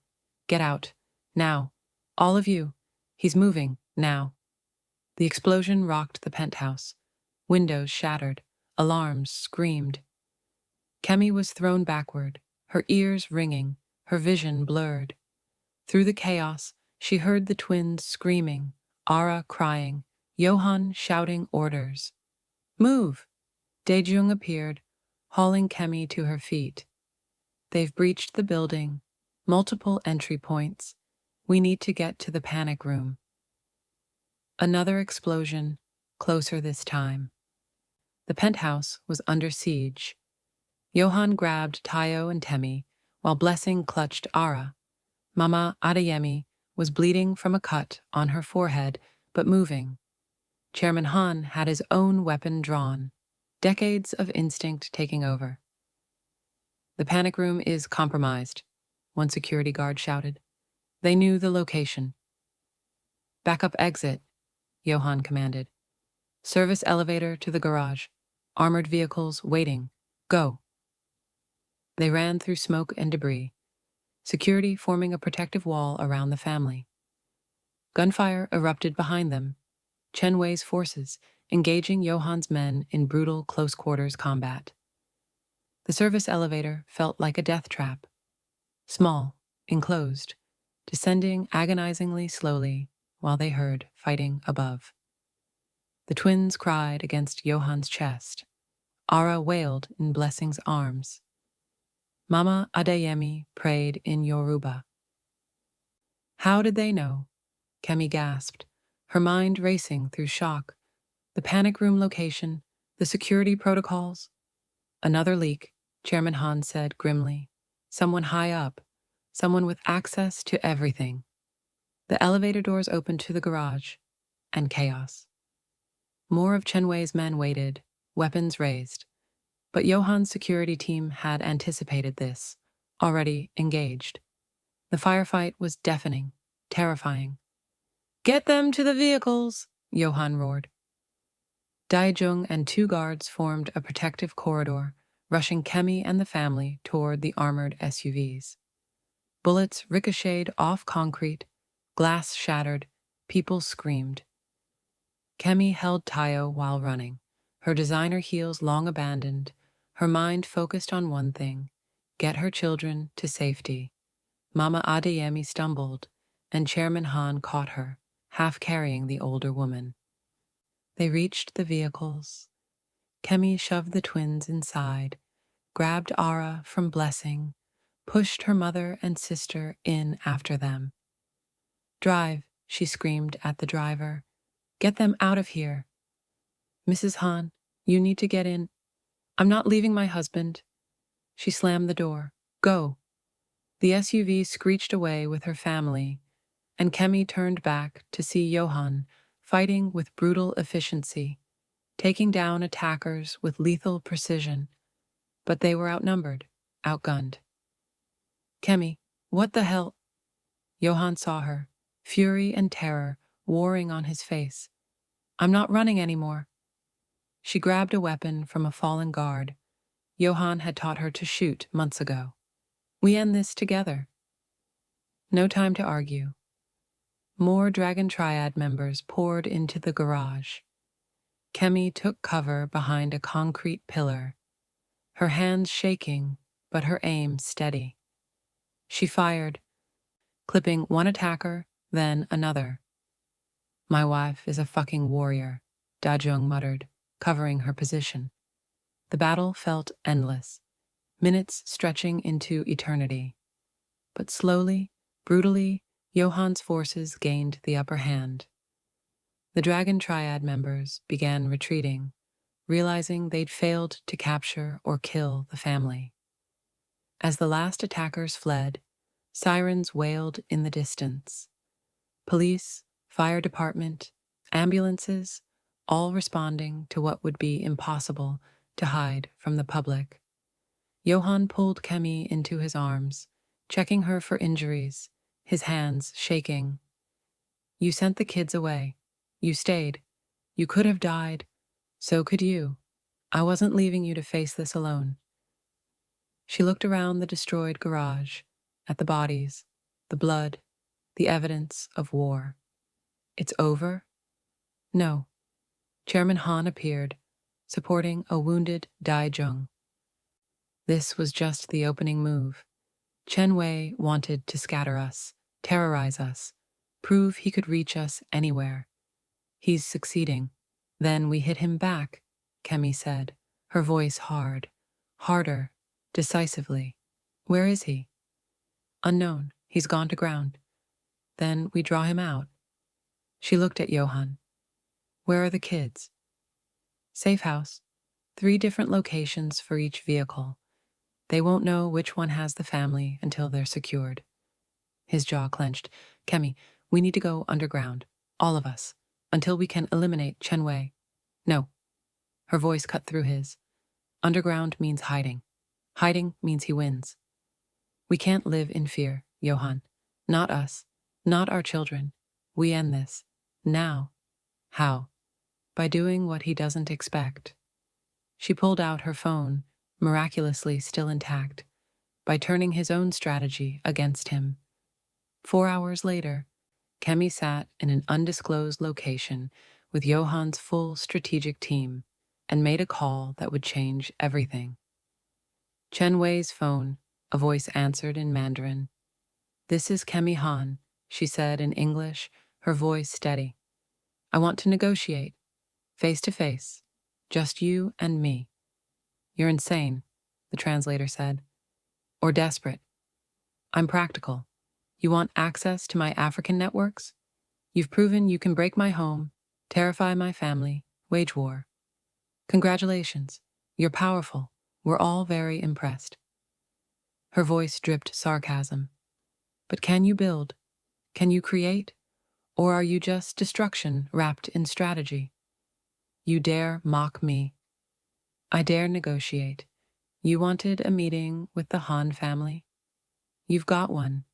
Get out. Now. All of you. He's moving. Now. The explosion rocked the penthouse. Windows shattered. Alarms screamed. Kemi was thrown backward, her ears ringing, her vision blurred. Through the chaos, she heard the twins screaming, Ara crying, Yohan shouting orders. Move! Daejung appeared, hauling Kemi to her feet. They've breached the building, multiple entry points. We need to get to the panic room. Another explosion, closer this time. The penthouse was under siege. Yohan grabbed Tayo and Temi, while Blessing clutched Ara. Mama Adeyemi was bleeding from a cut on her forehead, but moving. Chairman Han had his own weapon drawn, decades of instinct taking over. The panic room is compromised, one security guard shouted. They knew the location. Backup exit, Yohan commanded. Service elevator to the garage. Armored vehicles waiting. Go. They ran through smoke and debris, security forming a protective wall around the family. Gunfire erupted behind them, Chen Wei's forces engaging Yohan's men in brutal close-quarters combat. The service elevator felt like a death trap. Small, enclosed, descending agonizingly slowly while they heard fighting above. The twins cried against Yohan's chest. Ara wailed in Blessing's arms. Mama Adeyemi prayed in Yoruba. How did they know? Kemi gasped, her mind racing through shock. The panic room location, the security protocols. Another leak, Chairman Han said grimly. Someone high up, someone with access to everything. The elevator doors opened to the garage. and chaos. More of Chen Wei's men waited, weapons raised. But Yohan's security team had anticipated this, already engaged. The firefight was deafening, terrifying. "Get them to the vehicles!" Yohan roared. Daijung and 2 guards formed a protective corridor, rushing Kemi and the family toward the armored SUVs. Bullets ricocheted off concrete, glass shattered, people screamed. Kemi held Tayo while running, her designer heels long abandoned, her mind focused on one thing: get her children to safety. Mama Adeyemi stumbled, and Chairman Han caught her, half carrying the older woman. They reached the vehicles. Kemi shoved the twins inside, grabbed Ara from Blessing, pushed her mother and sister in after them. "Drive," she screamed at the driver. "Get them out of here." "Mrs. Han, you need to get in." "I'm not leaving my husband." She slammed the door. "Go." The SUV screeched away with her family, and Kemi turned back to see Yohan fighting with brutal efficiency, taking down attackers with lethal precision. But they were outnumbered, outgunned. "Kemi, what the hell?" Yohan saw her, fury and terror warring on his face. "I'm not running anymore." She grabbed a weapon from a fallen guard. Yohan had taught her to shoot months ago. "We end this together." No time to argue. More Dragon Triad members poured into the garage. Kemi took cover behind a concrete pillar, her hands shaking, but her aim steady. She fired, clipping one attacker, then another. "My wife is a fucking warrior," Dajung muttered, covering her position. The battle felt endless, minutes stretching into eternity. But slowly, brutally, Yohan's forces gained the upper hand. The Dragon Triad members began retreating, realizing they'd failed to capture or kill the family. As the last attackers fled, sirens wailed in the distance. Police, fire department, ambulances, all responding to what would be impossible to hide from the public. Yohan pulled Kemi into his arms, checking her for injuries, his hands shaking. "You sent the kids away. You stayed. You could have died. So could you. I wasn't leaving you to face this alone." She looked around the destroyed garage, at the bodies, the blood, the evidence of war. "It's over?" "No." Chairman Han appeared, supporting a wounded Daijung. "This was just the opening move. Chen Wei wanted to scatter us, terrorize us, prove he could reach us anywhere. He's succeeding." "Then we hit him back," Kemi said, her voice hard, harder, decisively. "Where is he?" "Unknown. He's gone to ground." "Then we draw him out." She looked at Yohan. "Where are the kids?" "Safe house. 3 different locations for each vehicle. They won't know which one has the family until they're secured." His jaw clenched. "Kemi, we need to go underground. All of us. Until we can eliminate Chen Wei." "No." Her voice cut through his. "Underground means hiding. Hiding means he wins. We can't live in fear, Yohan. Not us. Not our children. We end this. Now." "How?" "By doing what he doesn't expect." She pulled out her phone, miraculously still intact, by turning his own strategy against him. 4 hours later, Kemi sat in an undisclosed location with Yohan's full strategic team and made a call that would change everything. Chen Wei's phone, a voice answered in Mandarin. "This is Kemi Han," she said in English, her voice steady. "I want to negotiate, face to face, just you and me." "You're insane," the translator said. "Or desperate." "I'm practical. You want access to my African networks? You've proven you can break my home, terrify my family, wage war. Congratulations. You're powerful. We're all very impressed." Her voice dripped sarcasm. "But can you build? Can you create? Or are you just destruction wrapped in strategy? You dare mock me. I dare negotiate. You wanted a meeting with the Han family? You've got one,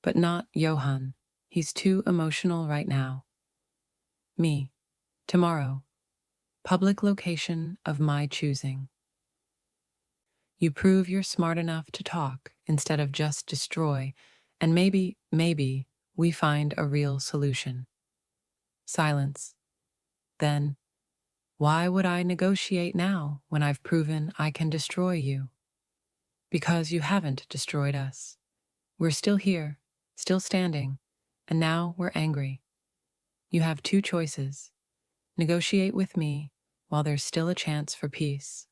but not Yohan. He's too emotional right now. Me. Tomorrow. Public location of my choosing. You prove you're smart enough to talk instead of just destroy, and maybe, we find a real solution. Silence. Then, why would I negotiate now when I've proven I can destroy you? Because you haven't destroyed us. We're still here, still standing, and now we're angry. You have two choices. Negotiate with me while there's still a chance for peace,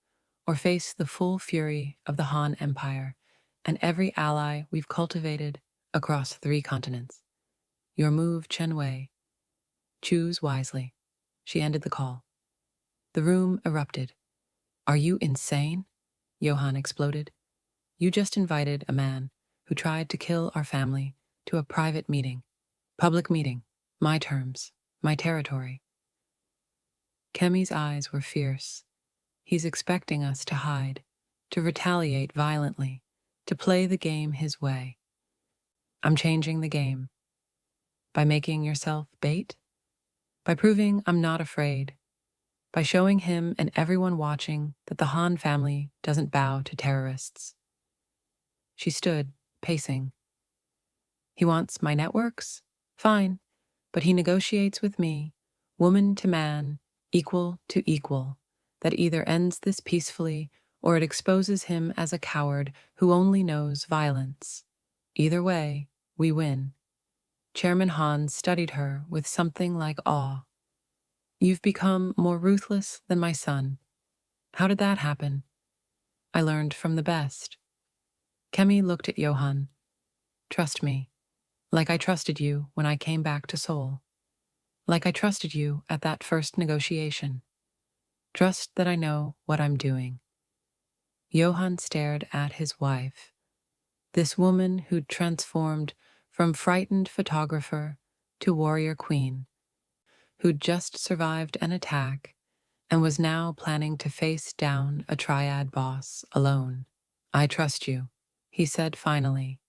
or face the full fury of the Han Empire and every ally we've cultivated across 3 continents. Your move, Chen Wei. Choose wisely. She ended the call. The room erupted. Are you insane? Yohan exploded. You just invited a man who tried to kill our family to a private meeting. Public meeting. My terms. My territory. Kemi's eyes were fierce. He's expecting us to hide, to retaliate violently, to play the game his way. I'm changing the game. By making yourself bait? By proving I'm not afraid. By showing him and everyone watching that the Han family doesn't bow to terrorists. She stood, pacing. He wants my networks? Fine. But he negotiates with me, woman to man, equal to equal. That either ends this peacefully or it exposes him as a coward who only knows violence. Either way, we win. Chairman Han studied her with something like awe. You've become more ruthless than my son. How did that happen? I learned from the best. Kemi looked at Yohan. Trust me, like I trusted you when I came back to Seoul. Like I trusted you at that first negotiation. Trust that I know what I'm doing. Yohan stared at his wife, this woman who'd transformed from frightened photographer to warrior queen, who'd just survived an attack and was now planning to face down a triad boss alone. I trust you, he said finally,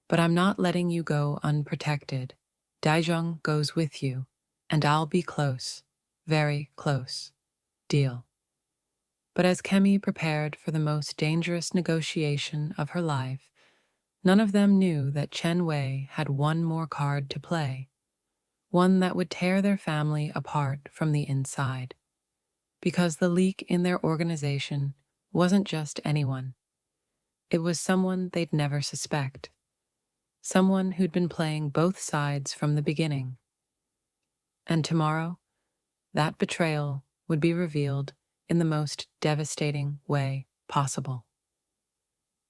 but I'm not letting you go unprotected. Daijong goes with you, and I'll be close, very close. Deal. But as Kemi prepared for the most dangerous negotiation of her life, none of them knew that Chen Wei had one more card to play, one that would tear their family apart from the inside. Because the leak in their organization wasn't just anyone. It was someone they'd never suspect. Someone who'd been playing both sides from the beginning. And tomorrow, that betrayal would be revealed in the most devastating way possible.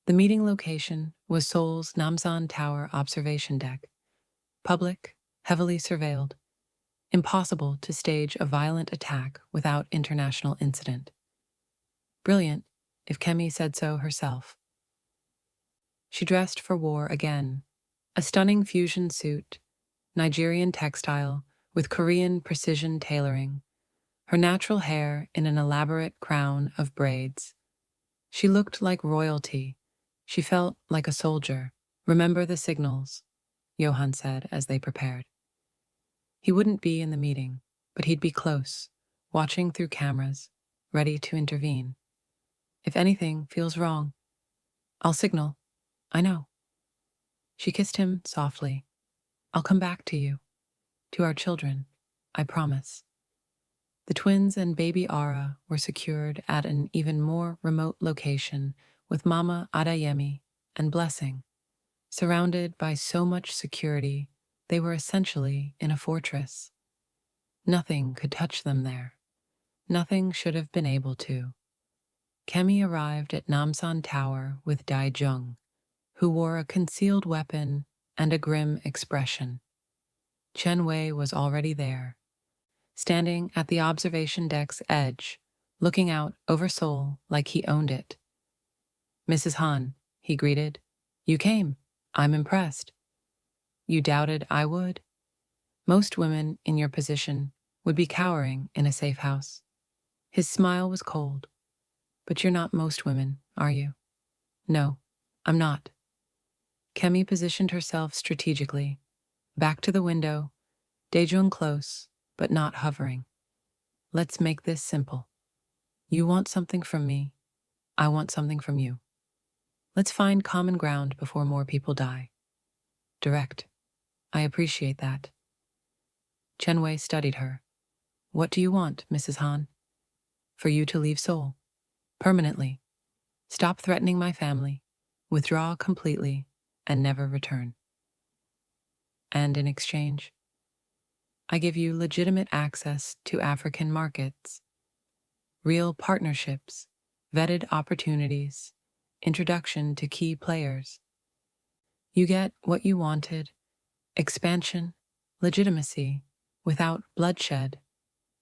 The meeting location was Seoul's Namsan Tower observation deck. Public, heavily surveilled. Impossible to stage a violent attack without international incident. Brilliant, if Kemi said so herself. She dressed for war again. A stunning fusion suit, Nigerian textile with Korean precision tailoring, her natural hair in an elaborate crown of braids. She looked like royalty. She felt like a soldier. Remember the signals, Yohan said as they prepared. He wouldn't be in the meeting, but he'd be close, watching through cameras, ready to intervene. If anything feels wrong, I'll signal. I know. She kissed him softly. I'll come back to you, to our children, I promise. The twins and baby Ara were secured at an even more remote location with Mama Adeyemi and Blessing. Surrounded by so much security, they were essentially in a fortress. Nothing could touch them there. Nothing should have been able to. Kemi arrived at Namsan Tower with Daijong, who wore a concealed weapon and a grim expression. Chen Wei was already there, standing at the observation deck's edge, looking out over Seoul like he owned it. Mrs. Han, he greeted. You came. I'm impressed. You doubted I would? Most women in your position would be cowering in a safe house. His smile was cold. But you're not most women, are you? No, I'm not. Kemi positioned herself strategically, back to the window, Daejun close, but not hovering. Let's make this simple. You want something from me, I want something from you. Let's find common ground before more people die. Direct. I appreciate that. Chen Wei studied her. What do you want, Mrs. Han? For you to leave Seoul. Permanently. Stop threatening my family. Withdraw completely and never return. And in exchange, I give you legitimate access to African markets, real partnerships, vetted opportunities, introduction to key players. You get what you wanted, expansion, legitimacy, without bloodshed.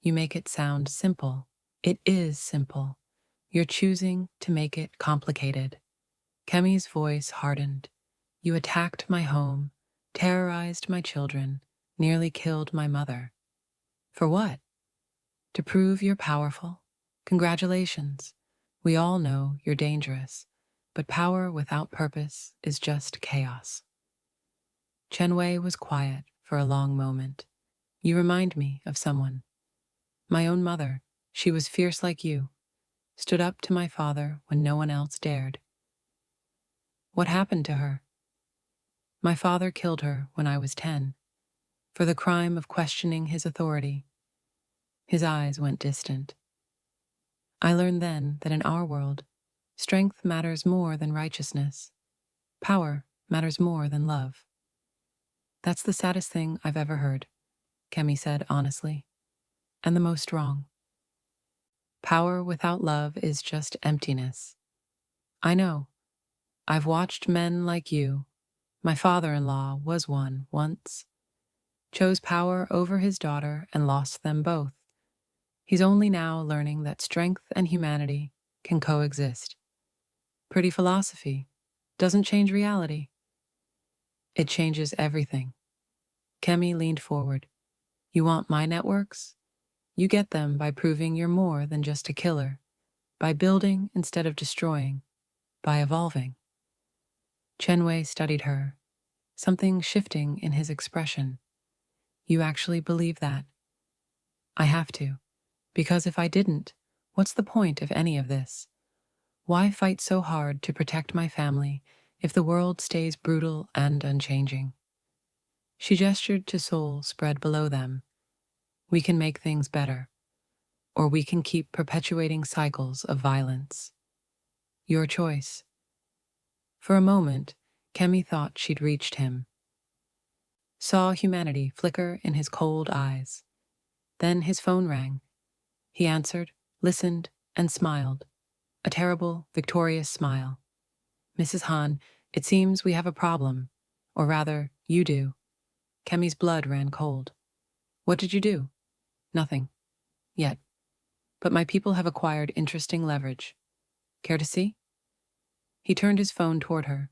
You make it sound simple. It is simple. You're choosing to make it complicated. Kemi's voice hardened. You attacked my home, terrorized my children, nearly killed my mother. For what? To prove you're powerful? Congratulations. We all know you're dangerous, but power without purpose is just chaos. Chen Wei was quiet for a long moment. You remind me of someone. My own mother. She was fierce like you. Stood up to my father when no one else dared. What happened to her? My father killed her when I was 10, for the crime of questioning his authority. His eyes went distant. I learned then that in our world, strength matters more than righteousness. Power matters more than love. That's the saddest thing I've ever heard, Kemi said honestly, and the most wrong. Power without love is just emptiness. I know. I've watched men like you. My father-in-law was one once. Chose power over his daughter and lost them both. He's only now learning that strength and humanity can coexist. Pretty philosophy. Doesn't change reality. It changes everything. Kemi leaned forward. You want my networks? You get them by proving you're more than just a killer, by building instead of destroying, by evolving. Chen Wei studied her, something shifting in his expression. You actually believe that? I have to, because if I didn't, what's the point of any of this? Why fight so hard to protect my family if the world stays brutal and unchanging? She gestured to Seoul spread below them. We can make things better, or we can keep perpetuating cycles of violence. Your choice. For a moment, Kemi thought she'd reached him. Saw humanity flicker in his cold eyes. Then his phone rang. He answered, listened, and smiled. A terrible, victorious smile. Mrs. Han, it seems we have a problem. Or rather, you do. Kemi's blood ran cold. What did you do? Nothing. Yet. But my people have acquired interesting leverage. Care to see? He turned his phone toward her.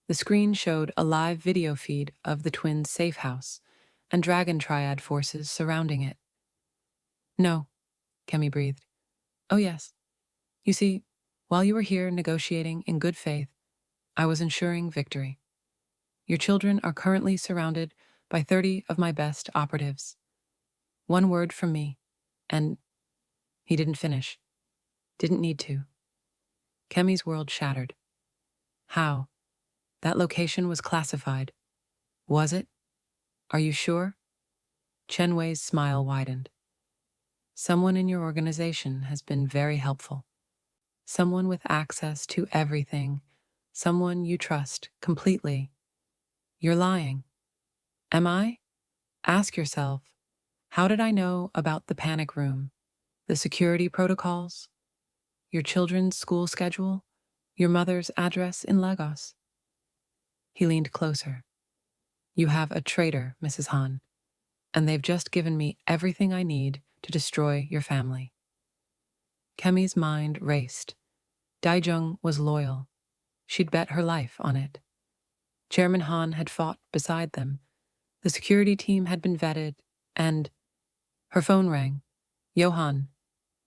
The screen showed a live video feed of the twins' safe house and Dragon Triad forces surrounding it. No, Kemi breathed. Oh yes. You see, while you were here negotiating in good faith, I was ensuring victory. Your children are currently surrounded by 30 of my best operatives. One word from me, and he didn't finish. Didn't need to. Kemi's world shattered. How? That location was classified. Was it? Are you sure? Chen Wei's smile widened. Someone in your organization has been very helpful. Someone with access to everything. Someone you trust completely. You're lying. Am I? Ask yourself, how did I know about the panic room, the security protocols, your children's school schedule, your mother's address in Lagos? He leaned closer. You have a traitor, Mrs. Han, and they've just given me everything I need to destroy your family. Kemi's mind raced. Daejung was loyal. She'd bet her life on it. Chairman Han had fought beside them. The security team had been vetted, and her phone rang. Yohan,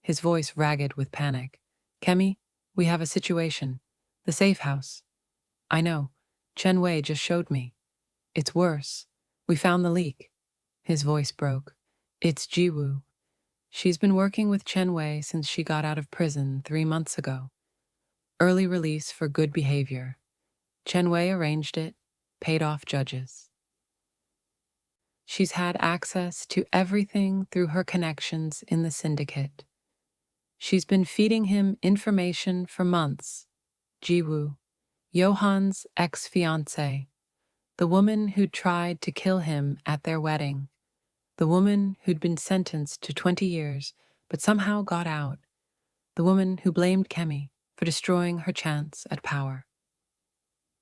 his voice ragged with panic. Kemi, we have a situation. The safe house. I know. Chen Wei just showed me. It's worse. We found the leak. His voice broke. It's Jiwoo. She's been working with Chen Wei since she got out of prison 3 months ago. Early release for good behavior. Chen Wei arranged it, paid off judges. She's had access to everything through her connections in the syndicate. She's been feeding him information for months. Jiwoo, Yohan's ex-fiancée, the woman who'd tried to kill him at their wedding, the woman who'd been sentenced to 20 years but somehow got out, the woman who blamed Kemi for destroying her chance at power.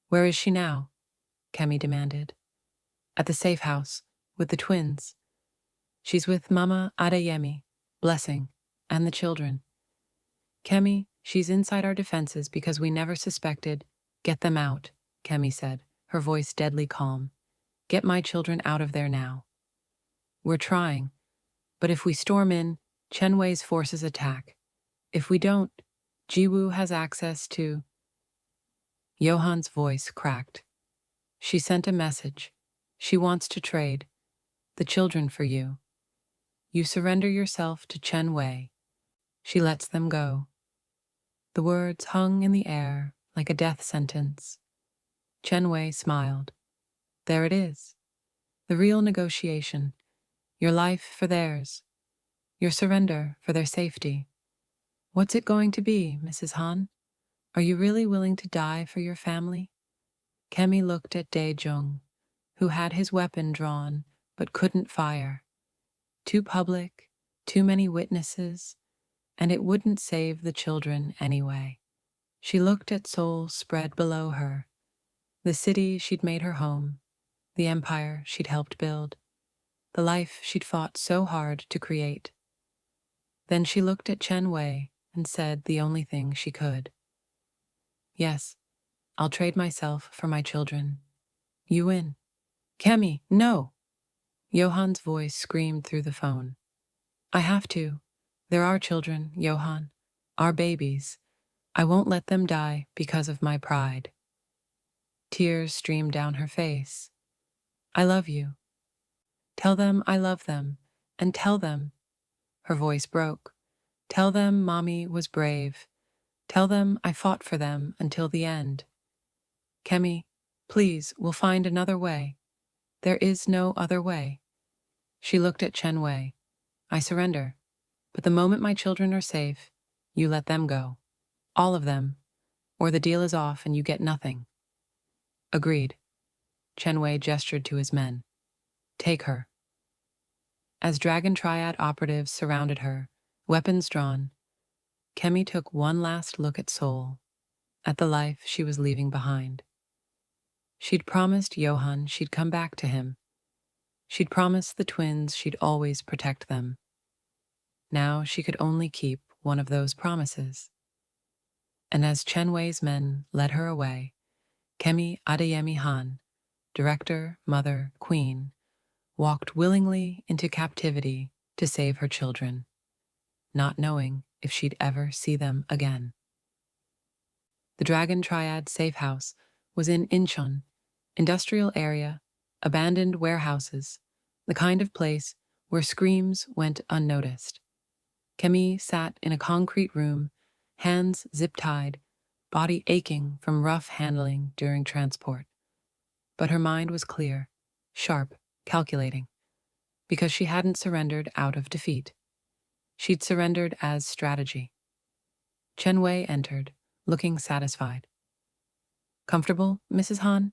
Where is she now? Kemi demanded. At the safe house, with the twins. She's with Mama Adeyemi, Blessing, and the children. Kemi, she's inside our defenses because we never suspected. Get them out, Kemi said, her voice deadly calm. Get my children out of there now. We're trying, but if we storm in, Chen Wei's forces attack. If we don't, Jiwoo has access to... Yohan's voice cracked. She sent a message. She wants to trade. The children for you. You surrender yourself to Chen Wei. She lets them go. The words hung in the air like a death sentence. Chen Wei smiled. There it is. The real negotiation. Your life for theirs. Your surrender for their safety. What's it going to be, Mrs. Han? Are you really willing to die for your family? Kemi looked at Dae-jung, who had his weapon drawn but couldn't fire. Too public, too many witnesses, and it wouldn't save the children anyway. She looked at Seoul spread below her, the city she'd made her home, the empire she'd helped build, the life she'd fought so hard to create. Then she looked at Chen Wei and said the only thing she could. Yes, I'll trade myself for my children. You win. Kemi, no! Yohan's voice screamed through the phone. I have to. They're our children, Yohan. Our babies. I won't let them die because of my pride. Tears streamed down her face. I love you. Tell them I love them, and tell them. Her voice broke. Tell them Mommy was brave. Tell them I fought for them until the end. Kemi, please, we'll find another way. There is no other way. She looked at Chen Wei. I surrender. But the moment my children are safe, you let them go. All of them. Or the deal is off and you get nothing. Agreed. Chen Wei gestured to his men. Take her. As Dragon Triad operatives surrounded her, weapons drawn, Kemi took one last look at Seoul, at the life she was leaving behind. She'd promised Yohan she'd come back to him. She'd promised the twins she'd always protect them. Now she could only keep one of those promises. And as Chen Wei's men led her away, Kemi Adeyemi Han, director, mother, queen, walked willingly into captivity to save her children, not knowing if she'd ever see them again. The Dragon Triad safe house was in Incheon, industrial area, abandoned warehouses, the kind of place where screams went unnoticed. Kemi sat in a concrete room, hands zip-tied, body aching from rough handling during transport. But her mind was clear, sharp, calculating, because she hadn't surrendered out of defeat. She'd surrendered as strategy. Chen Wei entered, looking satisfied. Comfortable, Mrs. Han?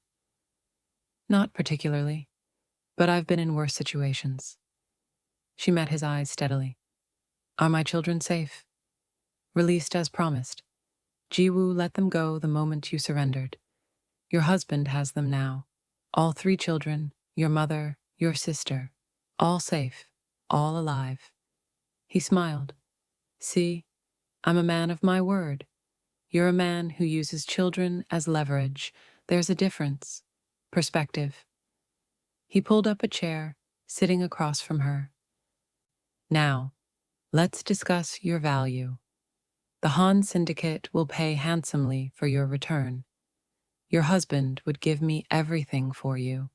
Not particularly, but I've been in worse situations. She met his eyes steadily. Are my children safe? Released as promised. Jiwoo let them go the moment you surrendered. Your husband has them now. All 3 children, your mother, your sister, all safe, all alive. He smiled. See, I'm a man of my word. You're a man who uses children as leverage. There's a difference. Perspective. He pulled up a chair, sitting across from her. Now, let's discuss your value. The Han Syndicate will pay handsomely for your return. Your husband would give me everything for you.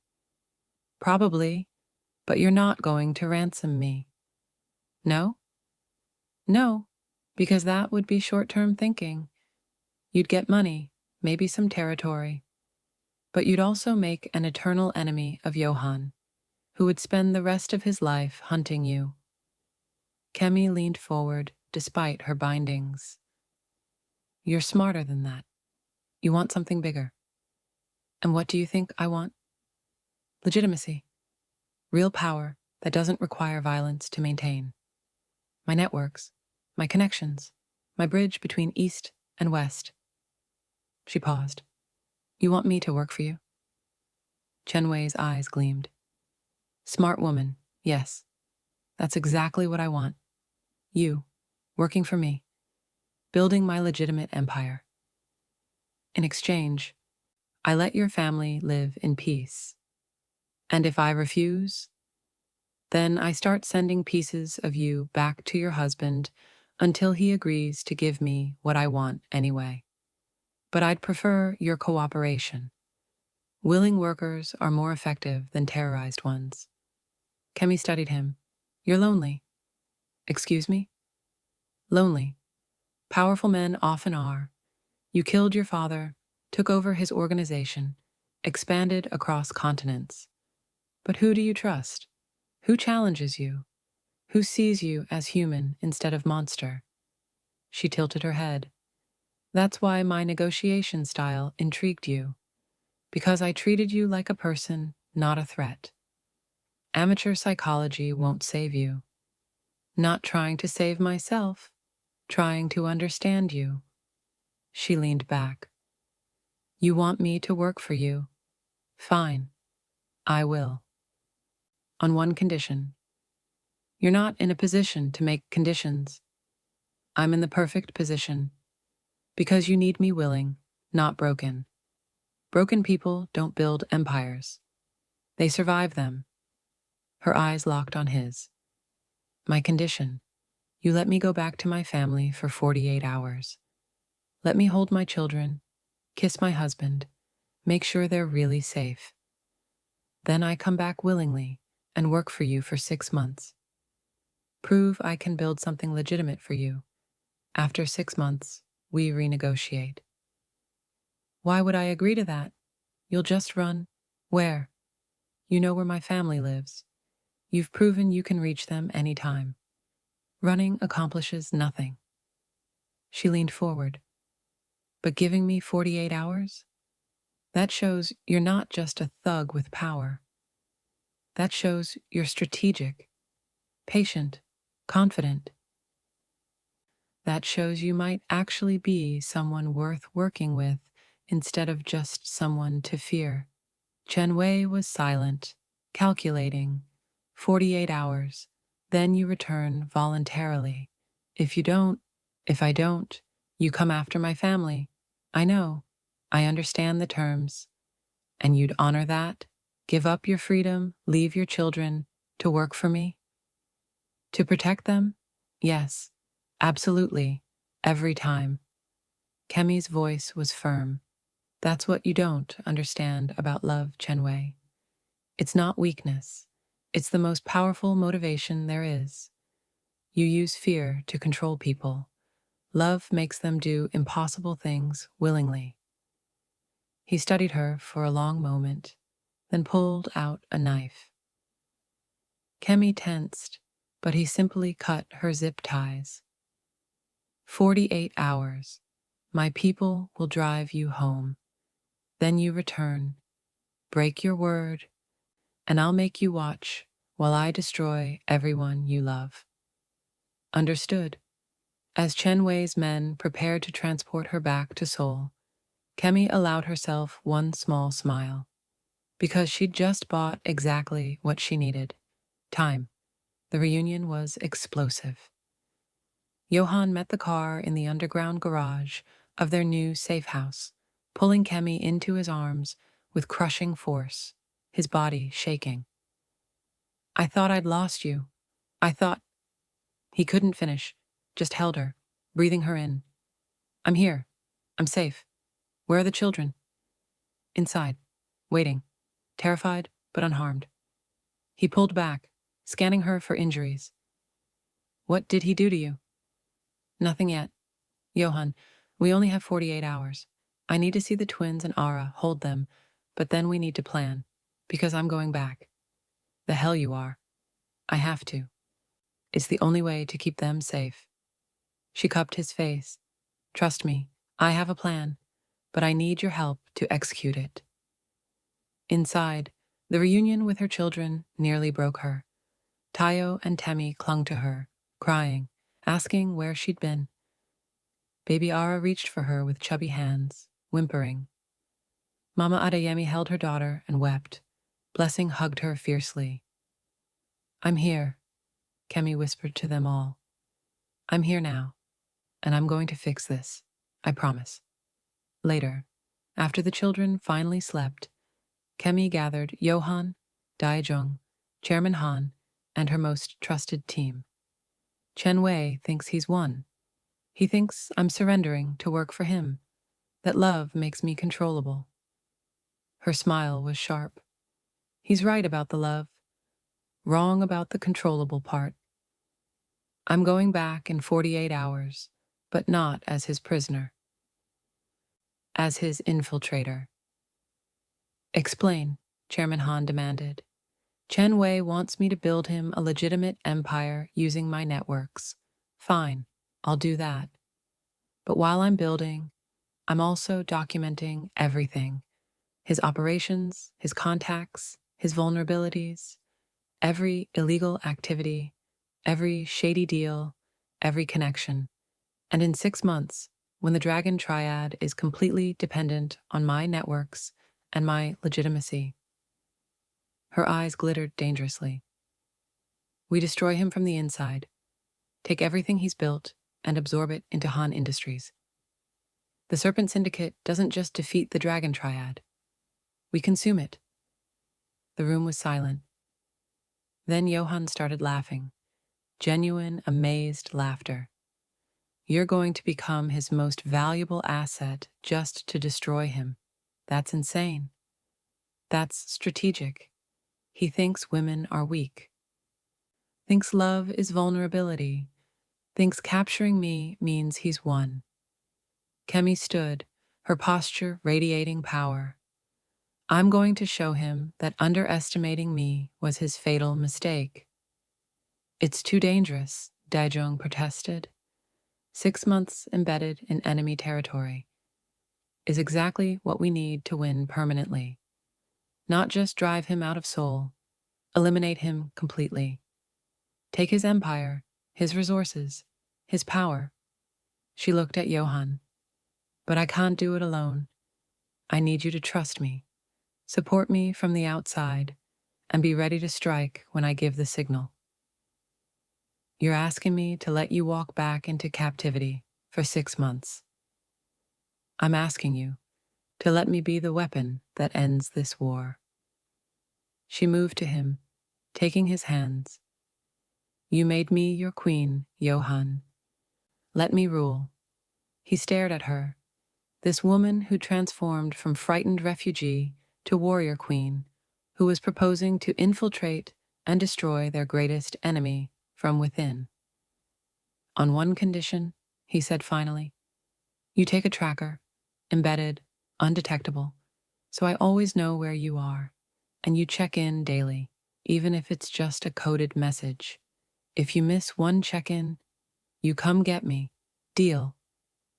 Probably, but you're not going to ransom me. No? No, because that would be short-term thinking. You'd get money, maybe some territory, but you'd also make an eternal enemy of Yohan, who would spend the rest of his life hunting you. Kemi leaned forward, despite her bindings. You're smarter than that. You want something bigger. And what do you think I want? Legitimacy. Real power that doesn't require violence to maintain. My networks, my connections, my bridge between East and West. She paused. You want me to work for you? Chen Wei's eyes gleamed. Smart woman, yes. That's exactly what I want. You, working for me, building my legitimate empire. In exchange, I let your family live in peace. And if I refuse, then I start sending pieces of you back to your husband until he agrees to give me what I want anyway. But I'd prefer your cooperation. Willing workers are more effective than terrorized ones. Kemi studied him. You're lonely. Excuse me? Lonely. Powerful men often are. You killed your father, took over his organization, expanded across continents. But who do you trust? Who challenges you? Who sees you as human instead of monster? She tilted her head. That's why my negotiation style intrigued you. Because I treated you like a person, not a threat. Amateur psychology won't save you. Not trying to save myself, trying to understand you. She leaned back. You want me to work for you? Fine. I will. On one condition. You're not in a position to make conditions. I'm in the perfect position. Because you need me willing, not broken. Broken people don't build empires. They survive them. Her eyes locked on his. My condition. You let me go back to my family for 48 hours. Let me hold my children, kiss my husband, make sure they're really safe. Then I come back willingly and work for you for 6 months. Prove I can build something legitimate for you. After 6 months, we renegotiate. Why would I agree to that? You'll just run. Where? You know where my family lives. You've proven you can reach them any time. Running accomplishes nothing. She leaned forward. But giving me 48 hours? That shows you're not just a thug with power. That shows you're strategic, patient, confident. That shows you might actually be someone worth working with instead of just someone to fear. Chen Wei was silent, calculating. 48 hours. Then you return voluntarily. If I don't, you come after my family. I know. I understand the terms. And you'd honor that? Give up your freedom, leave your children, to work for me? To protect them? Yes, absolutely, every time. Kemi's voice was firm. That's what you don't understand about love, Chen Wei. It's not weakness. It's the most powerful motivation there is. You use fear to control people. Love makes them do impossible things willingly. He studied her for a long moment, then pulled out a knife. Kemi tensed, but he simply cut her zip ties. 48 hours. My people will drive you home. Then you return. Break your word, and I'll make you watch while I destroy everyone you love. Understood. As Chen Wei's men prepared to transport her back to Seoul, Kemi allowed herself one small smile, because she'd just bought exactly what she needed. Time. The reunion was explosive. Yohan met the car in the underground garage of their new safe house, pulling Kemi into his arms with crushing force, his body shaking. I thought I'd lost you. I thought. He couldn't finish, just held her, breathing her in. I'm here. I'm safe. Where are the children? Inside, waiting, terrified but unharmed. He pulled back, scanning her for injuries. What did he do to you? Nothing yet. Yohan, we only have 48 hours. I need to see the twins and Ara, hold them, but then we need to plan, because I'm going back. The hell you are. I have to. It's the only way to keep them safe. She cupped his face. Trust me, I have a plan, but I need your help to execute it. Inside, the reunion with her children nearly broke her. Tayo and Temi clung to her, crying, asking where she'd been. Baby Ara reached for her with chubby hands, whimpering. Mama Adeyemi held her daughter and wept. Blessing hugged her fiercely. I'm here, Kemi whispered to them all. I'm here now, and I'm going to fix this, I promise. Later, after the children finally slept, Kemi gathered Yohan, Daijong, Chairman Han, and her most trusted team. Chen Wei thinks he's won. He thinks I'm surrendering to work for him, that love makes me controllable. Her smile was sharp. He's right about the love, wrong about the controllable part. I'm going back in 48 hours, but not as his prisoner. As his infiltrator. Explain, Chairman Han demanded. Chen Wei wants me to build him a legitimate empire using my networks. Fine, I'll do that. But while I'm building, I'm also documenting everything. His operations, his contacts, his vulnerabilities, every illegal activity, every shady deal, every connection. And in 6 months, when the Dragon Triad is completely dependent on my networks and my legitimacy. Her eyes glittered dangerously. We destroy him from the inside, take everything he's built, and absorb it into Han Industries. The Serpent Syndicate doesn't just defeat the Dragon Triad. We consume it. The room was silent. Then Yohan started laughing. Genuine, amazed laughter. You're going to become his most valuable asset just to destroy him. That's insane. That's strategic. He thinks women are weak. Thinks love is vulnerability. Thinks capturing me means he's won. Kemi stood, her posture radiating power. I'm going to show him that underestimating me was his fatal mistake. It's too dangerous, Daijong protested. 6 months embedded in enemy territory is exactly what we need to win permanently. Not just drive him out of Seoul, eliminate him completely. Take his empire, his resources, his power. She looked at Yohan. But I can't do it alone. I need you to trust me, support me from the outside, and be ready to strike when I give the signal. You're asking me to let you walk back into captivity for 6 months. I'm asking you to let me be the weapon that ends this war. She moved to him, taking his hands. You made me your queen, Yohan. Let me rule. He stared at her, this woman who transformed from frightened refugee to warrior queen, who was proposing to infiltrate and destroy their greatest enemy from within. On one condition, he said finally, you take a tracker, embedded, undetectable, so I always know where you are, and you check in daily, even if it's just a coded message. If you miss one check-in, you come get me. Deal.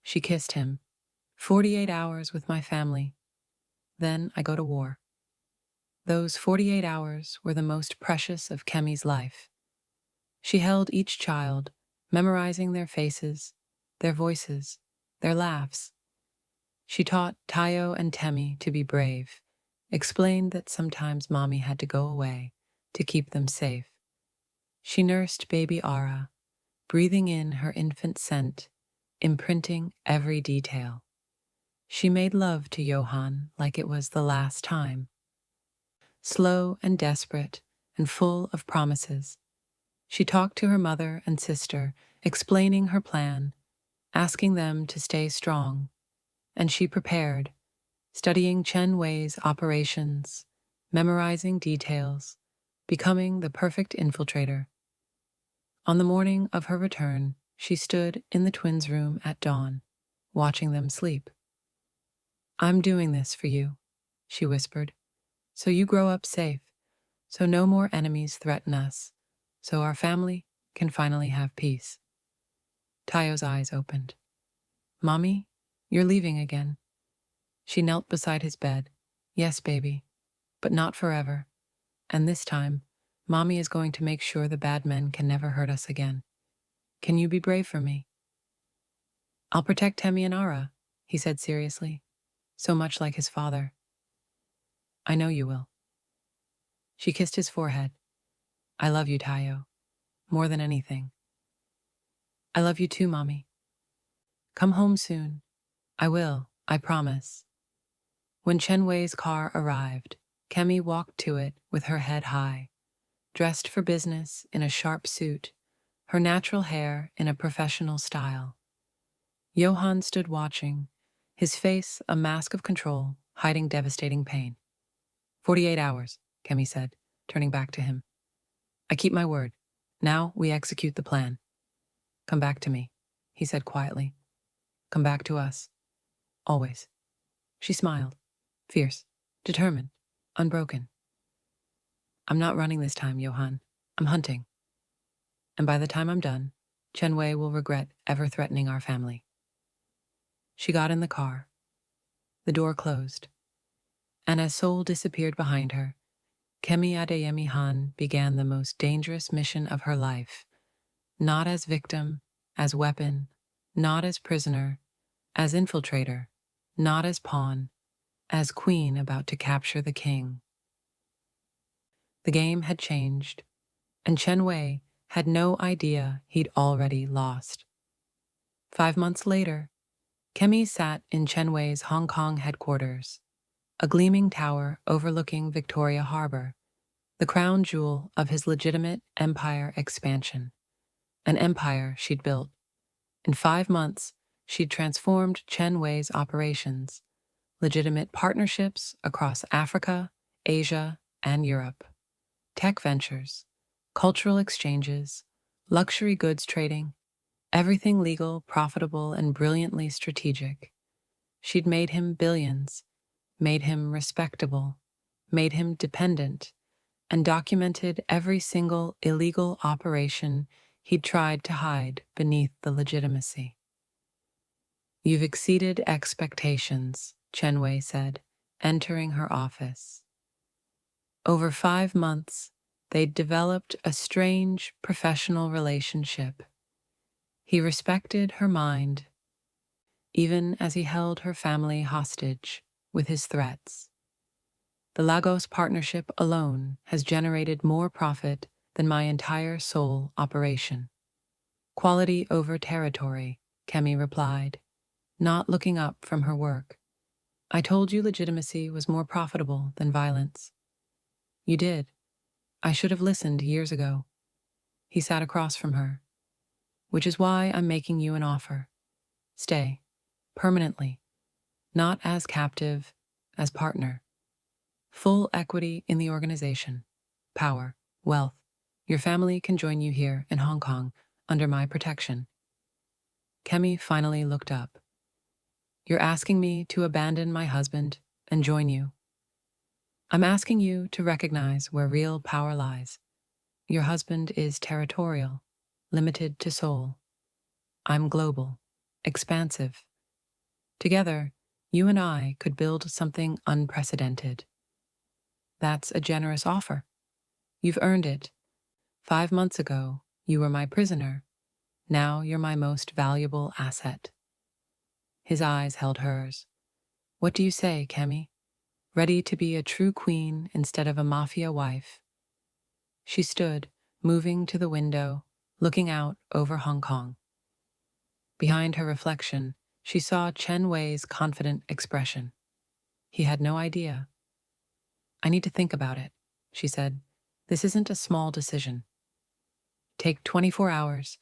She kissed him. 48 hours with my family. Then I go to war. Those 48 hours were the most precious of Kemi's life. She held each child, memorizing their faces, their voices, their laughs. She taught Tayo and Temi to be brave, explained that sometimes Mommy had to go away to keep them safe. She nursed baby Ara, breathing in her infant scent, imprinting every detail. She made love to Yohan like it was the last time. Slow and desperate, and full of promises. She talked to her mother and sister, explaining her plan, asking them to stay strong, and she prepared, studying Chen Wei's operations, memorizing details, becoming the perfect infiltrator. On the morning of her return, she stood in the twins' room at dawn, watching them sleep. "I'm doing this for you," she whispered, "so you grow up safe, so no more enemies threaten us, so our family can finally have peace." Tayo's eyes opened. "Mommy, you're leaving again." She knelt beside his bed. "Yes, baby, but not forever. And this time, Mommy is going to make sure the bad men can never hurt us again. Can you be brave for me?" "I'll protect Temi and Ara," he said seriously, so much like his father. "I know you will." She kissed his forehead. "I love you, Tayo, more than anything." "I love you too, Mommy. Come home soon." "I will, I promise." When Chen Wei's car arrived, Kemi walked to it with her head high, dressed for business in a sharp suit, her natural hair in a professional style. Yohan stood watching, his face a mask of control, hiding devastating pain. 48 hours, Kemi said, turning back to him. "I keep my word. Now we execute the plan." "Come back to me," he said quietly. "Come back to us. Always." She smiled, fierce, determined, unbroken. "I'm not running this time, Yohan. I'm hunting. And by the time I'm done, Chen Wei will regret ever threatening our family." She got in the car. The door closed. And as Seoul disappeared behind her, Kemi Adeyemi Han began the most dangerous mission of her life, not as victim, as weapon, not as prisoner, as infiltrator, not as pawn, as queen about to capture the king. The game had changed, and Chen Wei had no idea he'd already lost. 5 months later, Kemi sat in Chen Wei's Hong Kong headquarters, a gleaming tower overlooking Victoria Harbor, the crown jewel of his legitimate empire expansion, an empire she'd built. In 5 months, she'd transformed Chen Wei's operations, legitimate partnerships across Africa, Asia, and Europe, tech ventures, cultural exchanges, luxury goods trading, everything legal, profitable, and brilliantly strategic. She'd made him billions, made him respectable, made him dependent, and documented every single illegal operation he'd tried to hide beneath the legitimacy. "You've exceeded expectations," Chen Wei said, entering her office. Over 5 months, they'd developed a strange professional relationship. He respected her mind, even as he held her family hostage with his threats. "The Lagos partnership alone has generated more profit than my entire Seoul operation." "Quality over territory," Kemi replied, not looking up from her work. "I told you legitimacy was more profitable than violence." "You did. I should have listened years ago." He sat across from her. "Which is why I'm making you an offer. Stay. Permanently. Not as captive, as partner. Full equity in the organization. Power. Wealth. Your family can join you here in Hong Kong under my protection." Kemi finally looked up. "You're asking me to abandon my husband and join you. I'm asking you to recognize where real power lies. Your husband is territorial, limited to Seoul. I'm global, expansive. Together, you and I could build something unprecedented." "That's a generous offer. You've earned it. 5 months ago, you were my prisoner. Now you're my most valuable asset." His eyes held hers. "What do you say, Kemi? Ready to be a true queen instead of a mafia wife?" She stood, moving to the window, looking out over Hong Kong. Behind her reflection, she saw Chen Wei's confident expression. He had no idea. "I need to think about it," she said, This isn't a small decision. Take 24 hours.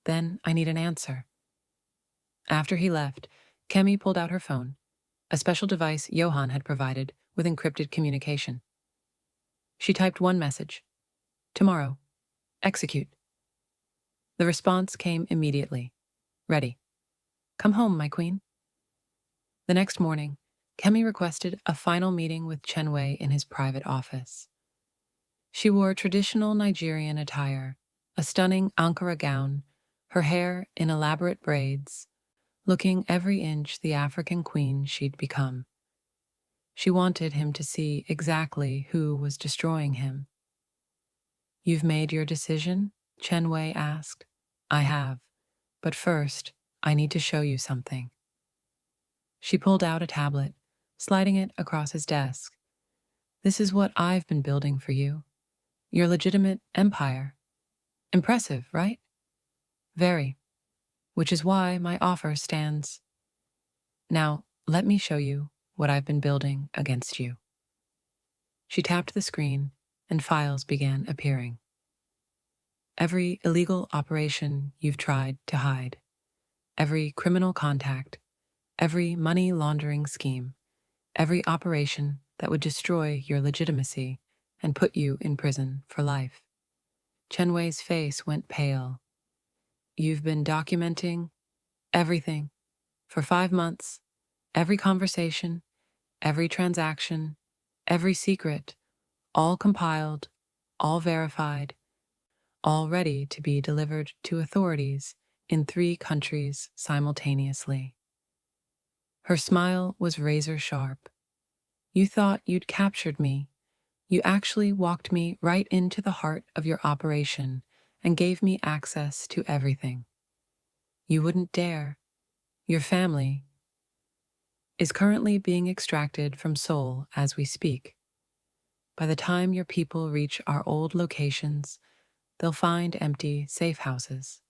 Then I need an answer. After he left, Kemi pulled out her phone, a special device Yohan had provided with encrypted communication. She typed one message. Tomorrow. Execute. The response came immediately. Ready. Come home, my queen. The next morning, Kemi requested a final meeting with Chen Wei in his private office. She wore traditional Nigerian attire, a stunning Ankara gown, her hair in elaborate braids, looking every inch the African queen she'd become. She wanted him to see exactly who was destroying him. You've made your decision? Chen Wei asked. I have, but first, I need to show you something. She pulled out a tablet, sliding it across his desk. This is what I've been building for you. Your legitimate empire. Impressive, right? Very. Which is why my offer stands. Now, let me show you what I've been building against you. She tapped the screen, and files began appearing. Every illegal operation you've tried to hide, every criminal contact, every money laundering scheme, every operation that would destroy your legitimacy and put you in prison for life. Chen Wei's face went pale. You've been documenting everything for 5 months, every conversation, every transaction, every secret, all compiled, all verified, all ready to be delivered to authorities in 3 countries simultaneously. Her smile was razor sharp. You thought you'd captured me. You actually walked me right into the heart of your operation and gave me access to everything. You wouldn't dare. Your family is currently being extracted from Seoul as we speak. By the time your people reach our old locations, they'll find empty safe houses.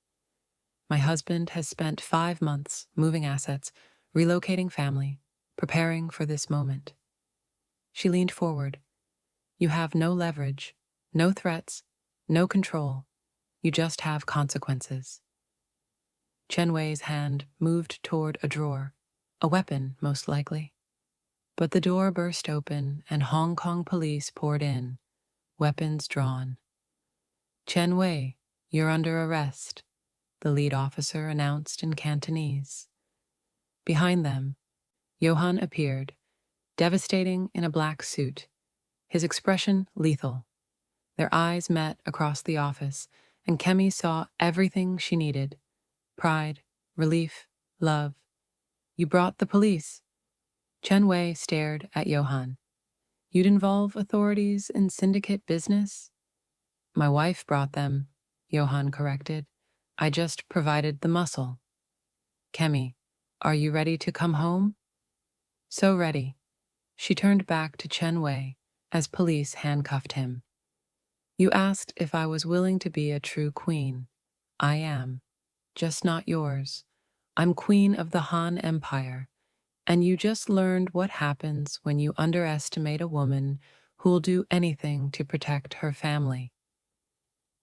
My husband has spent 5 months moving assets, relocating family, preparing for this moment. She leaned forward. You have no leverage, no threats, no control. You just have consequences. Chen Wei's hand moved toward a drawer, a weapon, most likely. But the door burst open and Hong Kong police poured in, weapons drawn. Chen Wei, you're under arrest, the lead officer announced in Cantonese. Behind them, Yohan appeared, devastating in a black suit, his expression lethal. Their eyes met across the office, and Kemi saw everything she needed: pride, relief, love. You brought the police. Chen Wei stared at Yohan. You'd involve authorities in syndicate business? My wife brought them, Yohan corrected. I just provided the muscle. Kemi, are you ready to come home? So ready. She turned back to Chen Wei as police handcuffed him. You asked if I was willing to be a true queen. I am. Just not yours. I'm queen of the Han Empire, and you just learned what happens when you underestimate a woman who'll do anything to protect her family.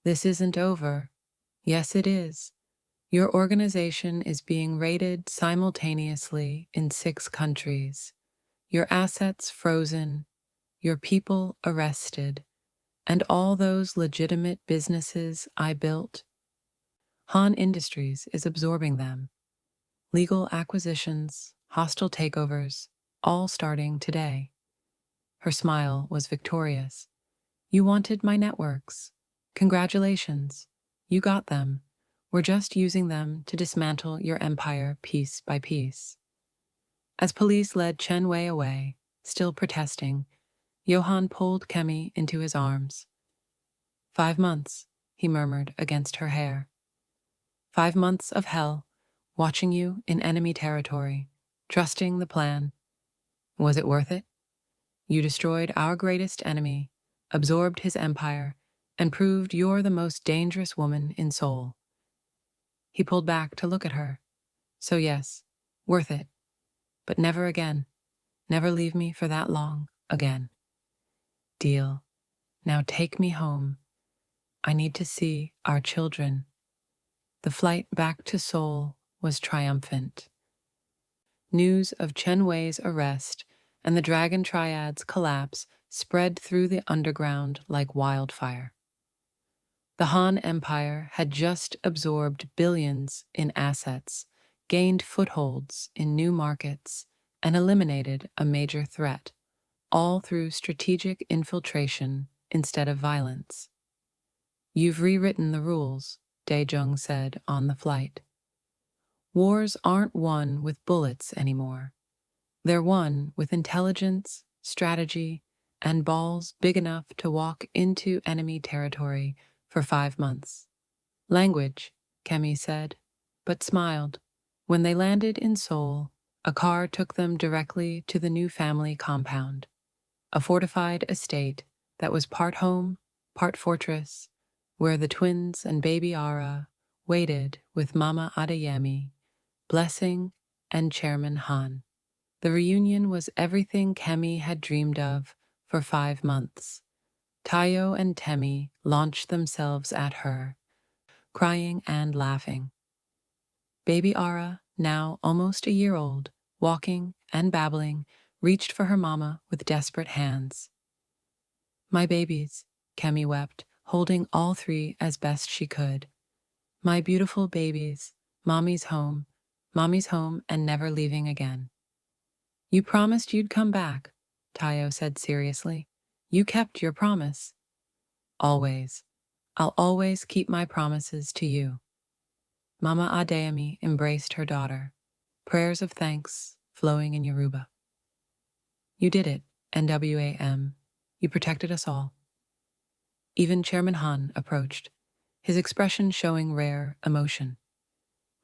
This isn't over. Yes, it is. Your organization is being raided simultaneously in 6 countries. Your assets frozen, your people arrested, and all those legitimate businesses I built. Han Industries is absorbing them. Legal acquisitions, hostile takeovers, all starting today. Her smile was victorious. You wanted my networks. Congratulations. You got them. We're just using them to dismantle your empire piece by piece. As police led Chen Wei away, still protesting, Yohan pulled Kemi into his arms. 5 months, he murmured against her hair. 5 months of hell, watching you in enemy territory, trusting the plan. Was it worth it? You destroyed our greatest enemy, absorbed his empire, and proved you're the most dangerous woman in Seoul. He pulled back to look at her. So yes, worth it. But never again. Never leave me for that long again. Deal. Now take me home. I need to see our children." The flight back to Seoul was triumphant. News of Chen Wei's arrest and the Dragon Triad's collapse spread through the underground like wildfire. The Han Empire had just absorbed billions in assets, gained footholds in new markets, and eliminated a major threat, all through strategic infiltration instead of violence. "You've rewritten the rules," Dae-jung said on the flight. "Wars aren't won with bullets anymore. They're won with intelligence, strategy, and balls big enough to walk into enemy territory for 5 months." "Language," Kemi said, but smiled. When they landed in Seoul, a car took them directly to the new family compound, a fortified estate that was part home, part fortress, where the twins and baby Ara waited with Mama Adeyemi, Blessing, and Chairman Han. The reunion was everything Kemi had dreamed of for 5 months. Tayo and Temi launched themselves at her, crying and laughing. Baby Ara, now almost a year old, walking and babbling, reached for her mama with desperate hands. "My babies," Kemi wept, holding all 3 as best she could. "My beautiful babies, Mommy's home and never leaving again." "You promised you'd come back," Tayo said seriously. "You kept your promise." "Always. I'll always keep my promises to you." Mama Adeyemi embraced her daughter, prayers of thanks flowing in Yoruba. "You did it, NWAM. You protected us all." Even Chairman Han approached, his expression showing rare emotion.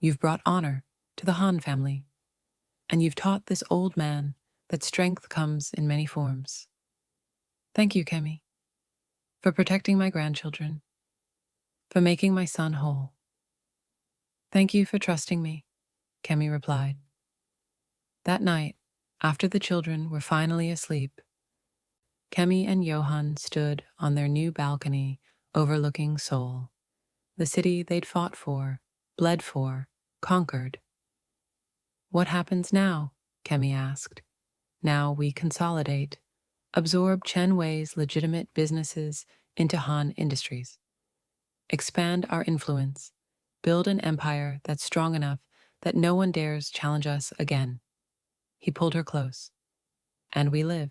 "You've brought honor to the Han family, and you've taught this old man that strength comes in many forms. Thank you, Kemi, for protecting my grandchildren, for making my son whole." "Thank you for trusting me," Kemi replied. That night, after the children were finally asleep, Kemi and Yohan stood on their new balcony overlooking Seoul, the city they'd fought for, bled for, conquered. "What happens now?" Kemi asked. "Now we consolidate, absorb Chen Wei's legitimate businesses into Han Industries, expand our influence, build an empire that's strong enough that no one dares challenge us again." He pulled her close. "And we live.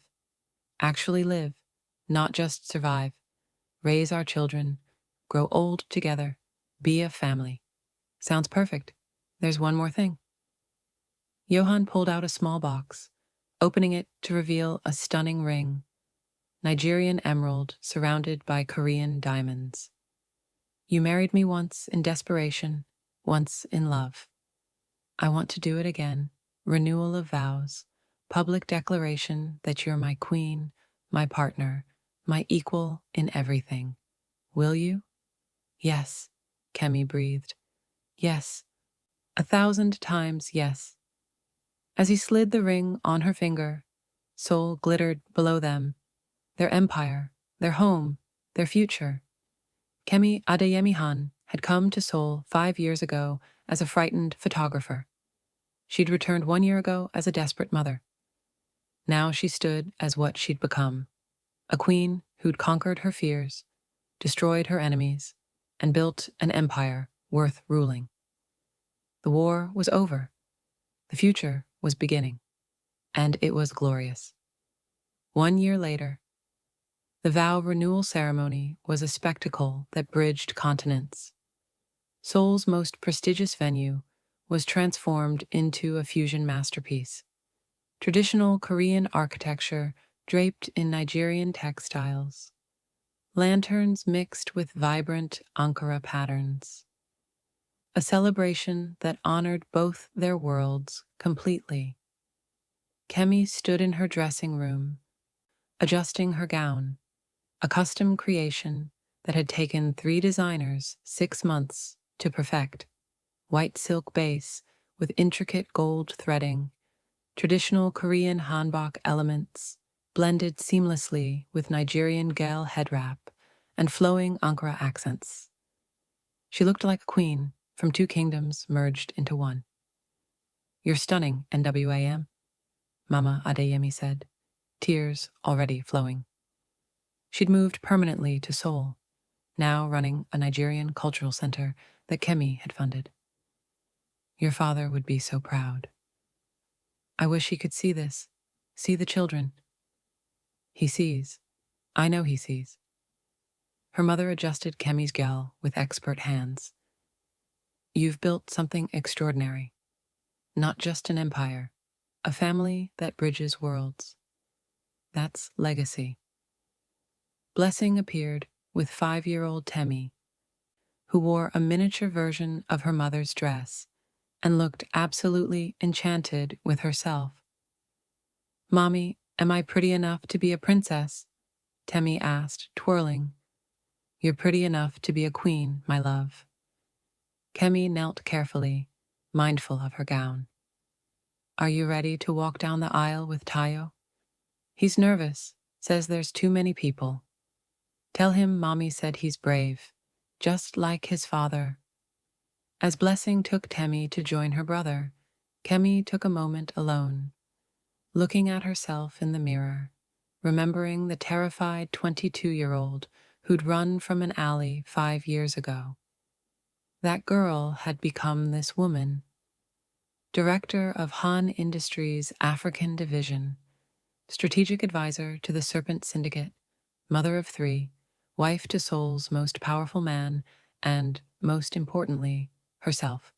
Actually live, not just survive. Raise our children, grow old together, be a family." "Sounds perfect. There's one more thing." Yohan pulled out a small box, opening it to reveal a stunning ring, Nigerian emerald surrounded by Korean diamonds. "You married me once in desperation, once in love. I want to do it again. Renewal of vows, public declaration that you're my queen, my partner, my equal in everything. Will you?" "Yes," Kemi breathed. "Yes. 1,000 times yes." As he slid the ring on her finger, Seoul glittered below them, their empire, their home, their future. Kemi Adeyemi Han had come to Seoul 5 years ago as a frightened photographer. She'd returned 1 year ago as a desperate mother. Now she stood as what she'd become, a queen who'd conquered her fears, destroyed her enemies, and built an empire worth ruling. The war was over. The future was beginning, and it was glorious. 1 year later, the vow renewal ceremony was a spectacle that bridged continents. Seoul's most prestigious venue was transformed into a fusion masterpiece. Traditional Korean architecture draped in Nigerian textiles, lanterns mixed with vibrant Ankara patterns. A celebration that honored both their worlds completely. Kemi stood in her dressing room, adjusting her gown, a custom creation that had taken 3 designers 6 months to perfect. White silk base with intricate gold threading, traditional Korean hanbok elements, blended seamlessly with Nigerian Gel head wrap and flowing Ankara accents. She looked like a queen from two kingdoms merged into one. "You're stunning, NWAM," Mama Adeyemi said, tears already flowing. She'd moved permanently to Seoul, now running a Nigerian cultural center that Kemi had funded. "Your father would be so proud. I wish he could see this, see the children." "He sees. I know he sees." Her mother adjusted Kemi's gown with expert hands. "You've built something extraordinary. Not just an empire, a family that bridges worlds. That's legacy." Blessing appeared with 5-year-old Temi, who wore a miniature version of her mother's dress and looked absolutely enchanted with herself. "Mommy, am I pretty enough to be a princess?" Temi asked, twirling. "You're pretty enough to be a queen, my love." Kemi knelt carefully, mindful of her gown. "Are you ready to walk down the aisle with Tayo? He's nervous, says there's too many people. Tell him Mommy said he's brave, just like his father." As Blessing took Temi to join her brother, Kemi took a moment alone, looking at herself in the mirror, remembering the terrified 22-year-old who'd run from an alley 5 years ago. That girl had become this woman, director of Han Industries' African division, strategic advisor to the Serpent Syndicate, mother of 3, wife to Seoul's most powerful man, and, most importantly, herself.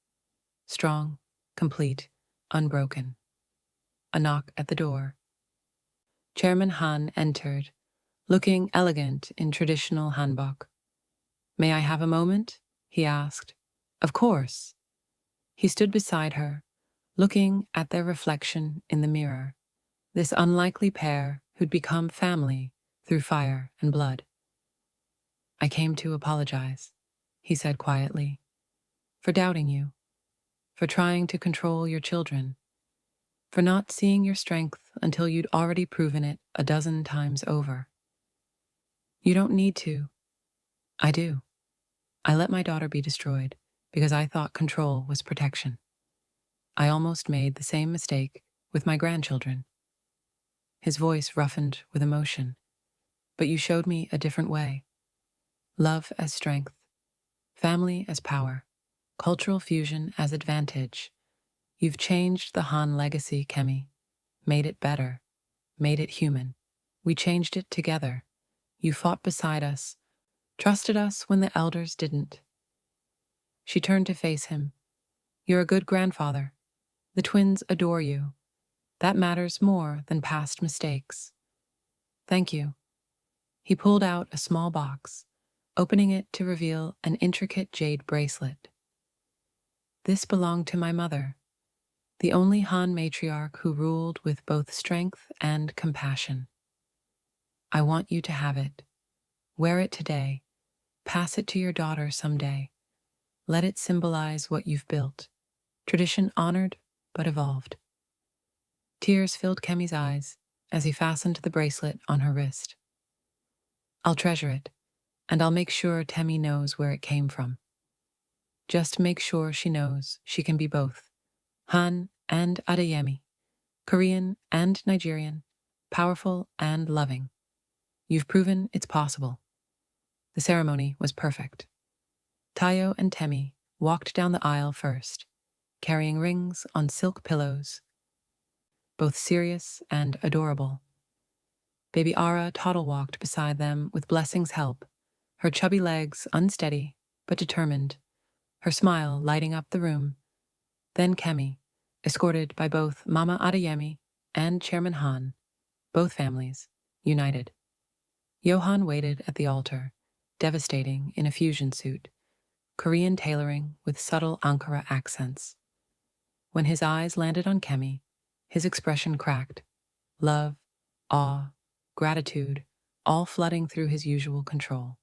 Strong, complete, unbroken. A knock at the door. Chairman Han entered, looking elegant in traditional hanbok. "May I have a moment?" he asked. "Of course." He stood beside her, looking at their reflection in the mirror, this unlikely pair who'd become family through fire and blood. "I came to apologize," he said quietly, "for doubting you, for trying to control your children, for not seeing your strength until you'd already proven it a dozen times over. You don't need to. I do. I let my daughter be destroyed because I thought control was protection. I almost made the same mistake with my grandchildren." His voice roughened with emotion. "But you showed me a different way. Love as strength, family as power, cultural fusion as advantage. You've changed the Han legacy, Kemi. Made it better. Made it human. We changed it together. You fought beside us, trusted us when the elders didn't." She turned to face him. "You're a good grandfather. The twins adore you. That matters more than past mistakes." "Thank you." He pulled out a small box, opening it to reveal an intricate jade bracelet. "This belonged to my mother, the only Han matriarch who ruled with both strength and compassion. I want you to have it. Wear it today. Pass it to your daughter someday. Let it symbolize what you've built. Tradition honored, but evolved." Tears filled Kemi's eyes as he fastened the bracelet on her wrist. "I'll treasure it, and I'll make sure Temi knows where it came from. Just make sure she knows she can be both, Han and Adeyemi, Korean and Nigerian, powerful and loving. You've proven it's possible." The ceremony was perfect. Tayo and Temi walked down the aisle first, carrying rings on silk pillows, both serious and adorable. Baby Ara toddle-walked beside them with Blessing's help, her chubby legs unsteady but determined, her smile lighting up the room. Then Kemi, escorted by both Mama Adeyemi and Chairman Han, both families, united. Yohan waited at the altar, devastating in a fusion suit, Korean tailoring with subtle Ankara accents. When his eyes landed on Kemi, his expression cracked. Love, awe, gratitude, all flooding through his usual control.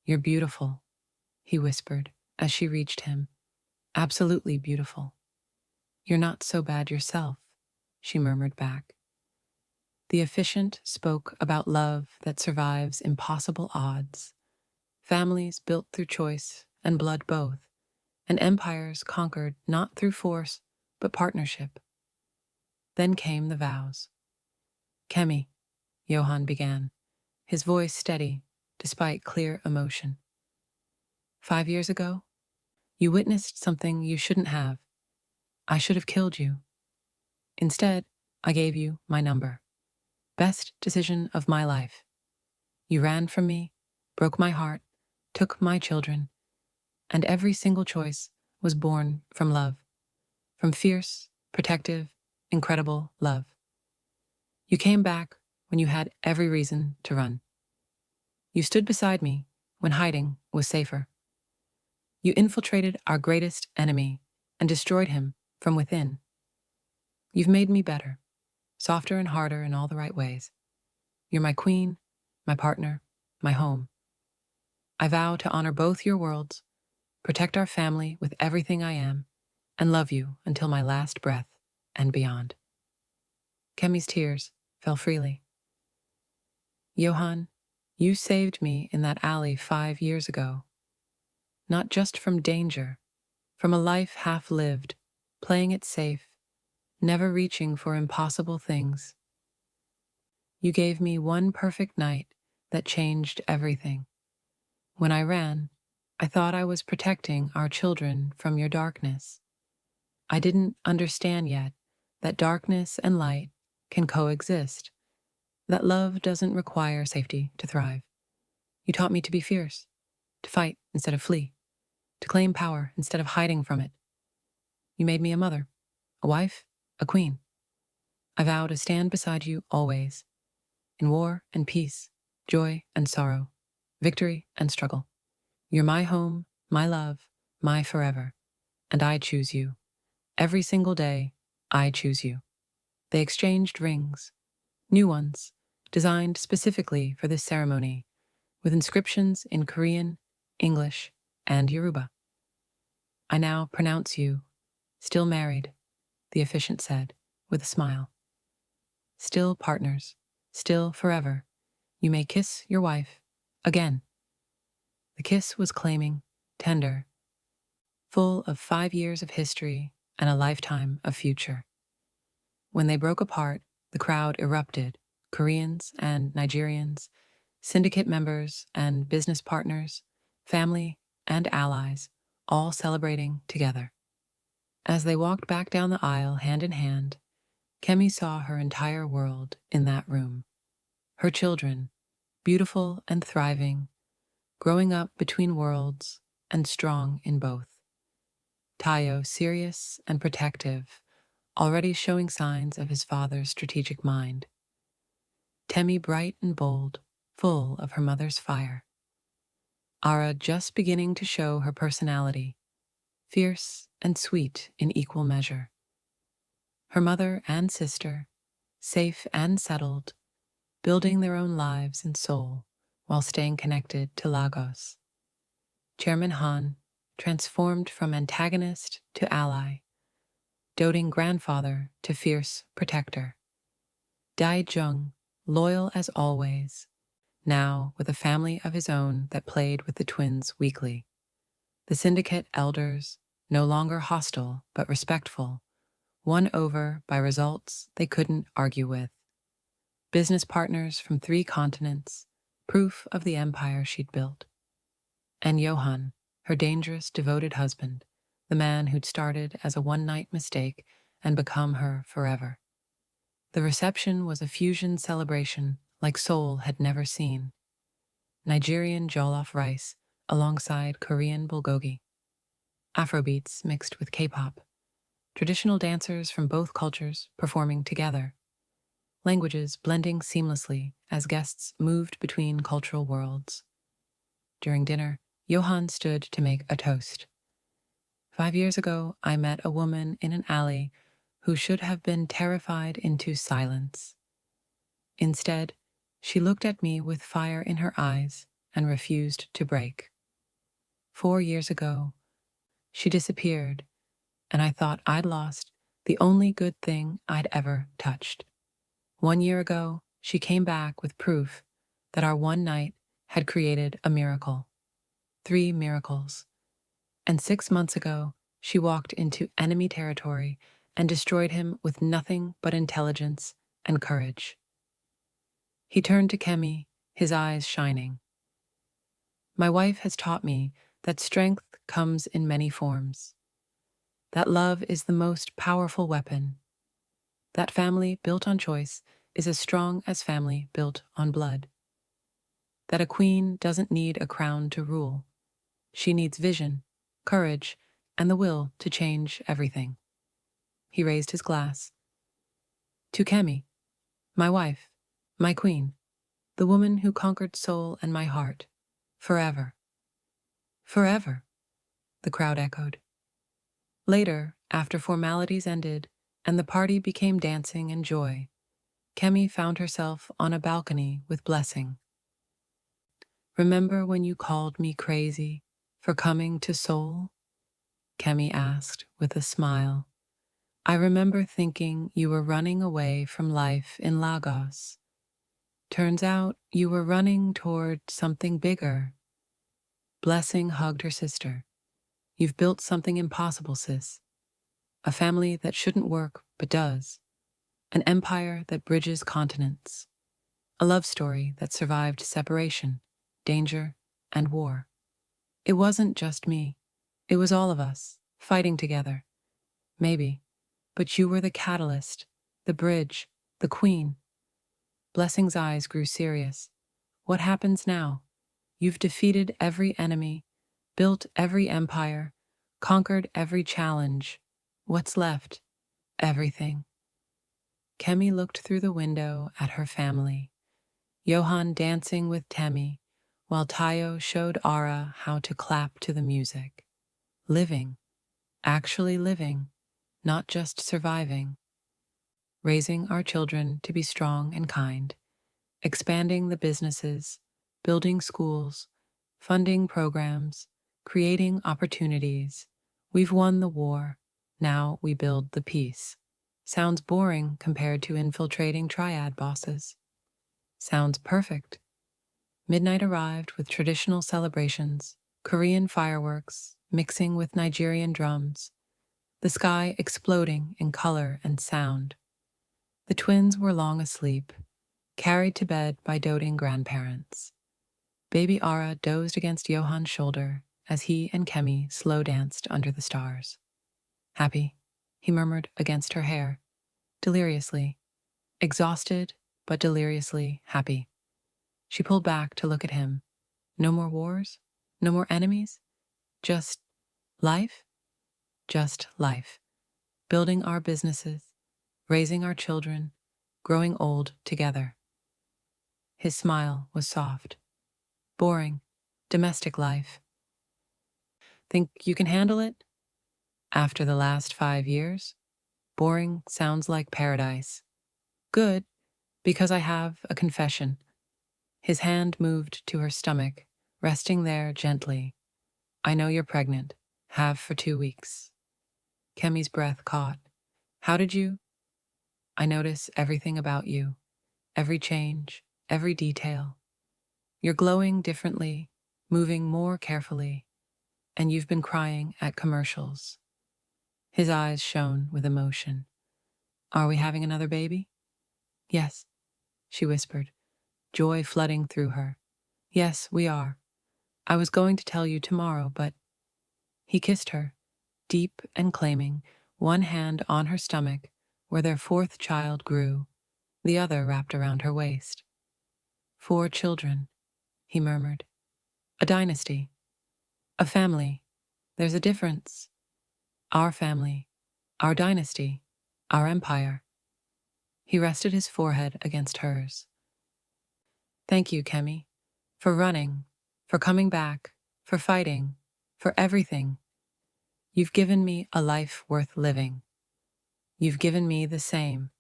"You're beautiful," he whispered as she reached him. "Absolutely beautiful." "You're not so bad yourself," she murmured back. The efficient spoke about love that survives impossible odds, families built through choice and blood both, and empires conquered not through force but partnership. Then came the vows. Kemi, Yohan began, his voice steady despite clear emotion. 5 years ago, you witnessed something you shouldn't have. I should have killed you. Instead, I gave you my number. Best decision of my life. You ran from me, broke my heart, took my children, and every single choice was born from love, from fierce, protective, incredible love. You came back when you had every reason to run. You stood beside me when hiding was safer. You infiltrated our greatest enemy and destroyed him from within. You've made me better, softer and harder in all the right ways. You're my queen, my partner, my home. I vow to honor both your worlds, protect our family with everything I am, and love you until my last breath and beyond. Kemi's tears fell freely. Yohan, you saved me in that alley 5 years ago. Not just from danger, from a life half lived, playing it safe, never reaching for impossible things. You gave me one perfect night that changed everything. When I ran, I thought I was protecting our children from your darkness. I didn't understand yet that darkness and light can coexist, that love doesn't require safety to thrive. You taught me to be fierce, to fight instead of flee, to claim power instead of hiding from it. You made me a mother, a wife, a queen. I vow to stand beside you always, in war and peace, joy and sorrow, victory and struggle. You're my home, my love, my forever, and I choose you. Every single day, I choose you. They exchanged rings, new ones, designed specifically for this ceremony, with inscriptions in Korean, English, and Yoruba. I now pronounce you still married, the officiant said, with a smile. Still partners, still forever. You may kiss your wife again. The kiss was claiming, tender, full of 5 years of history and a lifetime of future. When they broke apart, the crowd erupted, Koreans and Nigerians, syndicate members and business partners, family and allies, all celebrating together. As they walked back down the aisle hand in hand, Kemi saw her entire world in that room. Her children, beautiful and thriving, growing up between worlds and strong in both. Tayo, serious and protective, already showing signs of his father's strategic mind. Temi, bright and bold, full of her mother's fire. Ara, just beginning to show her personality, fierce and sweet in equal measure. Her mother and sister, safe and settled, building their own lives in Seoul while staying connected to Lagos. Chairman Han, transformed from antagonist to ally, doting grandfather to fierce protector. Dae-jung, loyal as always, now with a family of his own that played with the twins weekly. The syndicate elders, no longer hostile but respectful, won over by results they couldn't argue with. Business partners from 3 continents, proof of the empire she'd built. And Yohan, her dangerous, devoted husband, the man who'd started as a one-night mistake and become her forever. The reception was a fusion celebration like Seoul had never seen. Nigerian jollof rice alongside Korean bulgogi. Afrobeats mixed with K-pop. Traditional dancers from both cultures performing together. Languages blending seamlessly as guests moved between cultural worlds. During dinner, Yohan stood to make a toast. 5 years ago, I met a woman in an alley who should have been terrified into silence. Instead, she looked at me with fire in her eyes and refused to break. 4 years ago, she disappeared, and I thought I'd lost the only good thing I'd ever touched. 1 year ago, she came back with proof that our one night had created a miracle. 3 miracles. And 6 months ago, she walked into enemy territory and destroyed him with nothing but intelligence and courage. He turned to Kemi, his eyes shining. My wife has taught me that strength comes in many forms, that love is the most powerful weapon, that family built on choice is as strong as family built on blood, that a queen doesn't need a crown to rule. She needs vision, courage, and the will to change everything. He raised his glass. To Kemi, my wife, my queen, the woman who conquered Seoul and my heart, forever. Forever, the crowd echoed. Later, after formalities ended and the party became dancing and joy, Kemi found herself on a balcony with Blessing. Remember when you called me crazy for coming to Seoul? Kemi asked with a smile. I remember thinking you were running away from life in Lagos. Turns out you were running toward something bigger. Blessing hugged her sister. You've built something impossible, sis. A family that shouldn't work but does. An empire that bridges continents. A love story that survived separation, danger, and war. It wasn't just me. It was all of us, fighting together. Maybe. But you were the catalyst, the bridge, the queen. Blessing's eyes grew serious. What happens now? You've defeated every enemy, built every empire, conquered every challenge. What's left? Everything. Kemi looked through the window at her family. Yohan dancing with Temi, while Tayo showed Ara how to clap to the music. Living. Actually living. Not just surviving. Raising our children to be strong and kind. Expanding the businesses. Building schools. Funding programs. Creating opportunities. We've won the war. Now we build the peace. Sounds boring compared to infiltrating triad bosses. Sounds perfect. Midnight arrived with traditional celebrations, Korean fireworks mixing with Nigerian drums, the sky exploding in color and sound. The twins were long asleep, carried to bed by doting grandparents. Baby Ara dozed against Yohan's shoulder as he and Kemi slow danced under the stars. Happy, he murmured against her hair, deliriously, exhausted but deliriously happy. She pulled back to look at him. No more wars? No more enemies? Just life? Just life. Building our businesses, raising our children, growing old together. His smile was soft. Boring, domestic life. Think you can handle it? After the last 5 years? Boring sounds like paradise. Good, because I have a confession. His hand moved to her stomach, resting there gently. I know you're pregnant. Have for 2 weeks. Kemi's breath caught. How did you? I notice everything about you. Every change, every detail. You're glowing differently, moving more carefully, and you've been crying at commercials. His eyes shone with emotion. Are we having another baby? Yes, she whispered, joy flooding through her. Yes, we are. I was going to tell you tomorrow, but... He kissed her, deep and claiming, one hand on her stomach, where their 4th child grew, the other wrapped around her waist. 4 children, he murmured. A dynasty. A family. There's a difference. Our family. Our dynasty. Our empire. He rested his forehead against hers. Thank you, Kemi, for running, for coming back, for fighting, for everything. You've given me a life worth living. You've given me the same,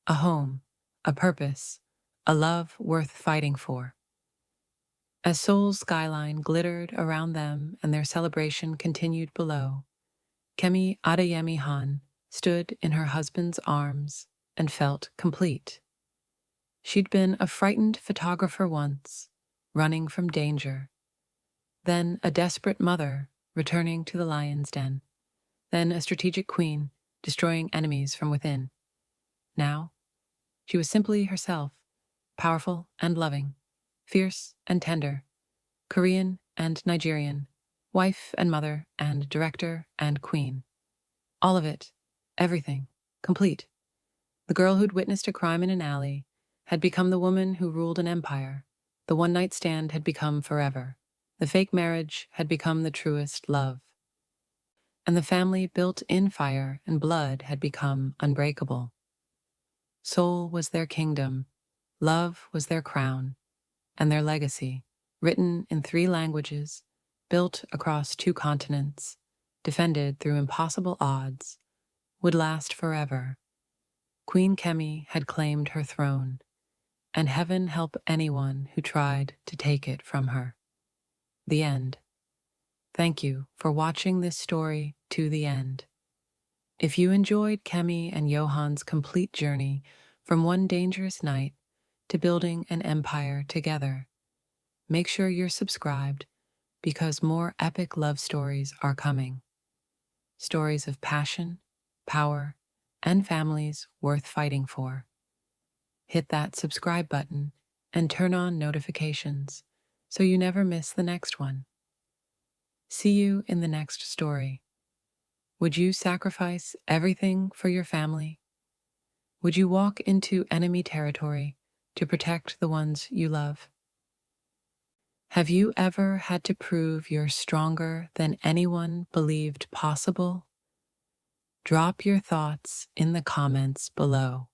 a home, a purpose, a love worth fighting for. As Seoul's skyline glittered around them and their celebration continued below, Kemi Adeyemi Han stood in her husband's arms and felt complete. She'd been a frightened photographer once, running from danger, then a desperate mother, returning to the lion's den, then a strategic queen, destroying enemies from within. Now, she was simply herself, powerful and loving, fierce and tender, Korean and Nigerian, wife and mother and director and queen. All of it, everything, complete. The girl who'd witnessed a crime in an alley had become the woman who ruled an empire. The one-night stand had become forever. The fake marriage had become the truest love. And the family built in fire and blood had become unbreakable. Seoul was their kingdom, love was their crown, and their legacy, written in 3 languages, built across 2 continents, defended through impossible odds, would last forever. Queen Kemi had claimed her throne, and heaven help anyone who tried to take it from her. The end. Thank you for watching this story to the end. If you enjoyed Kemi and Yohan's complete journey from one dangerous night to building an empire together, make sure you're subscribed because more epic love stories are coming. Stories of passion, power, and families worth fighting for. Hit that subscribe button and turn on notifications so you never miss the next one. See you in the next story. Would you sacrifice everything for your family? Would you walk into enemy territory to protect the ones you love? Have you ever had to prove you're stronger than anyone believed possible? Drop your thoughts in the comments below.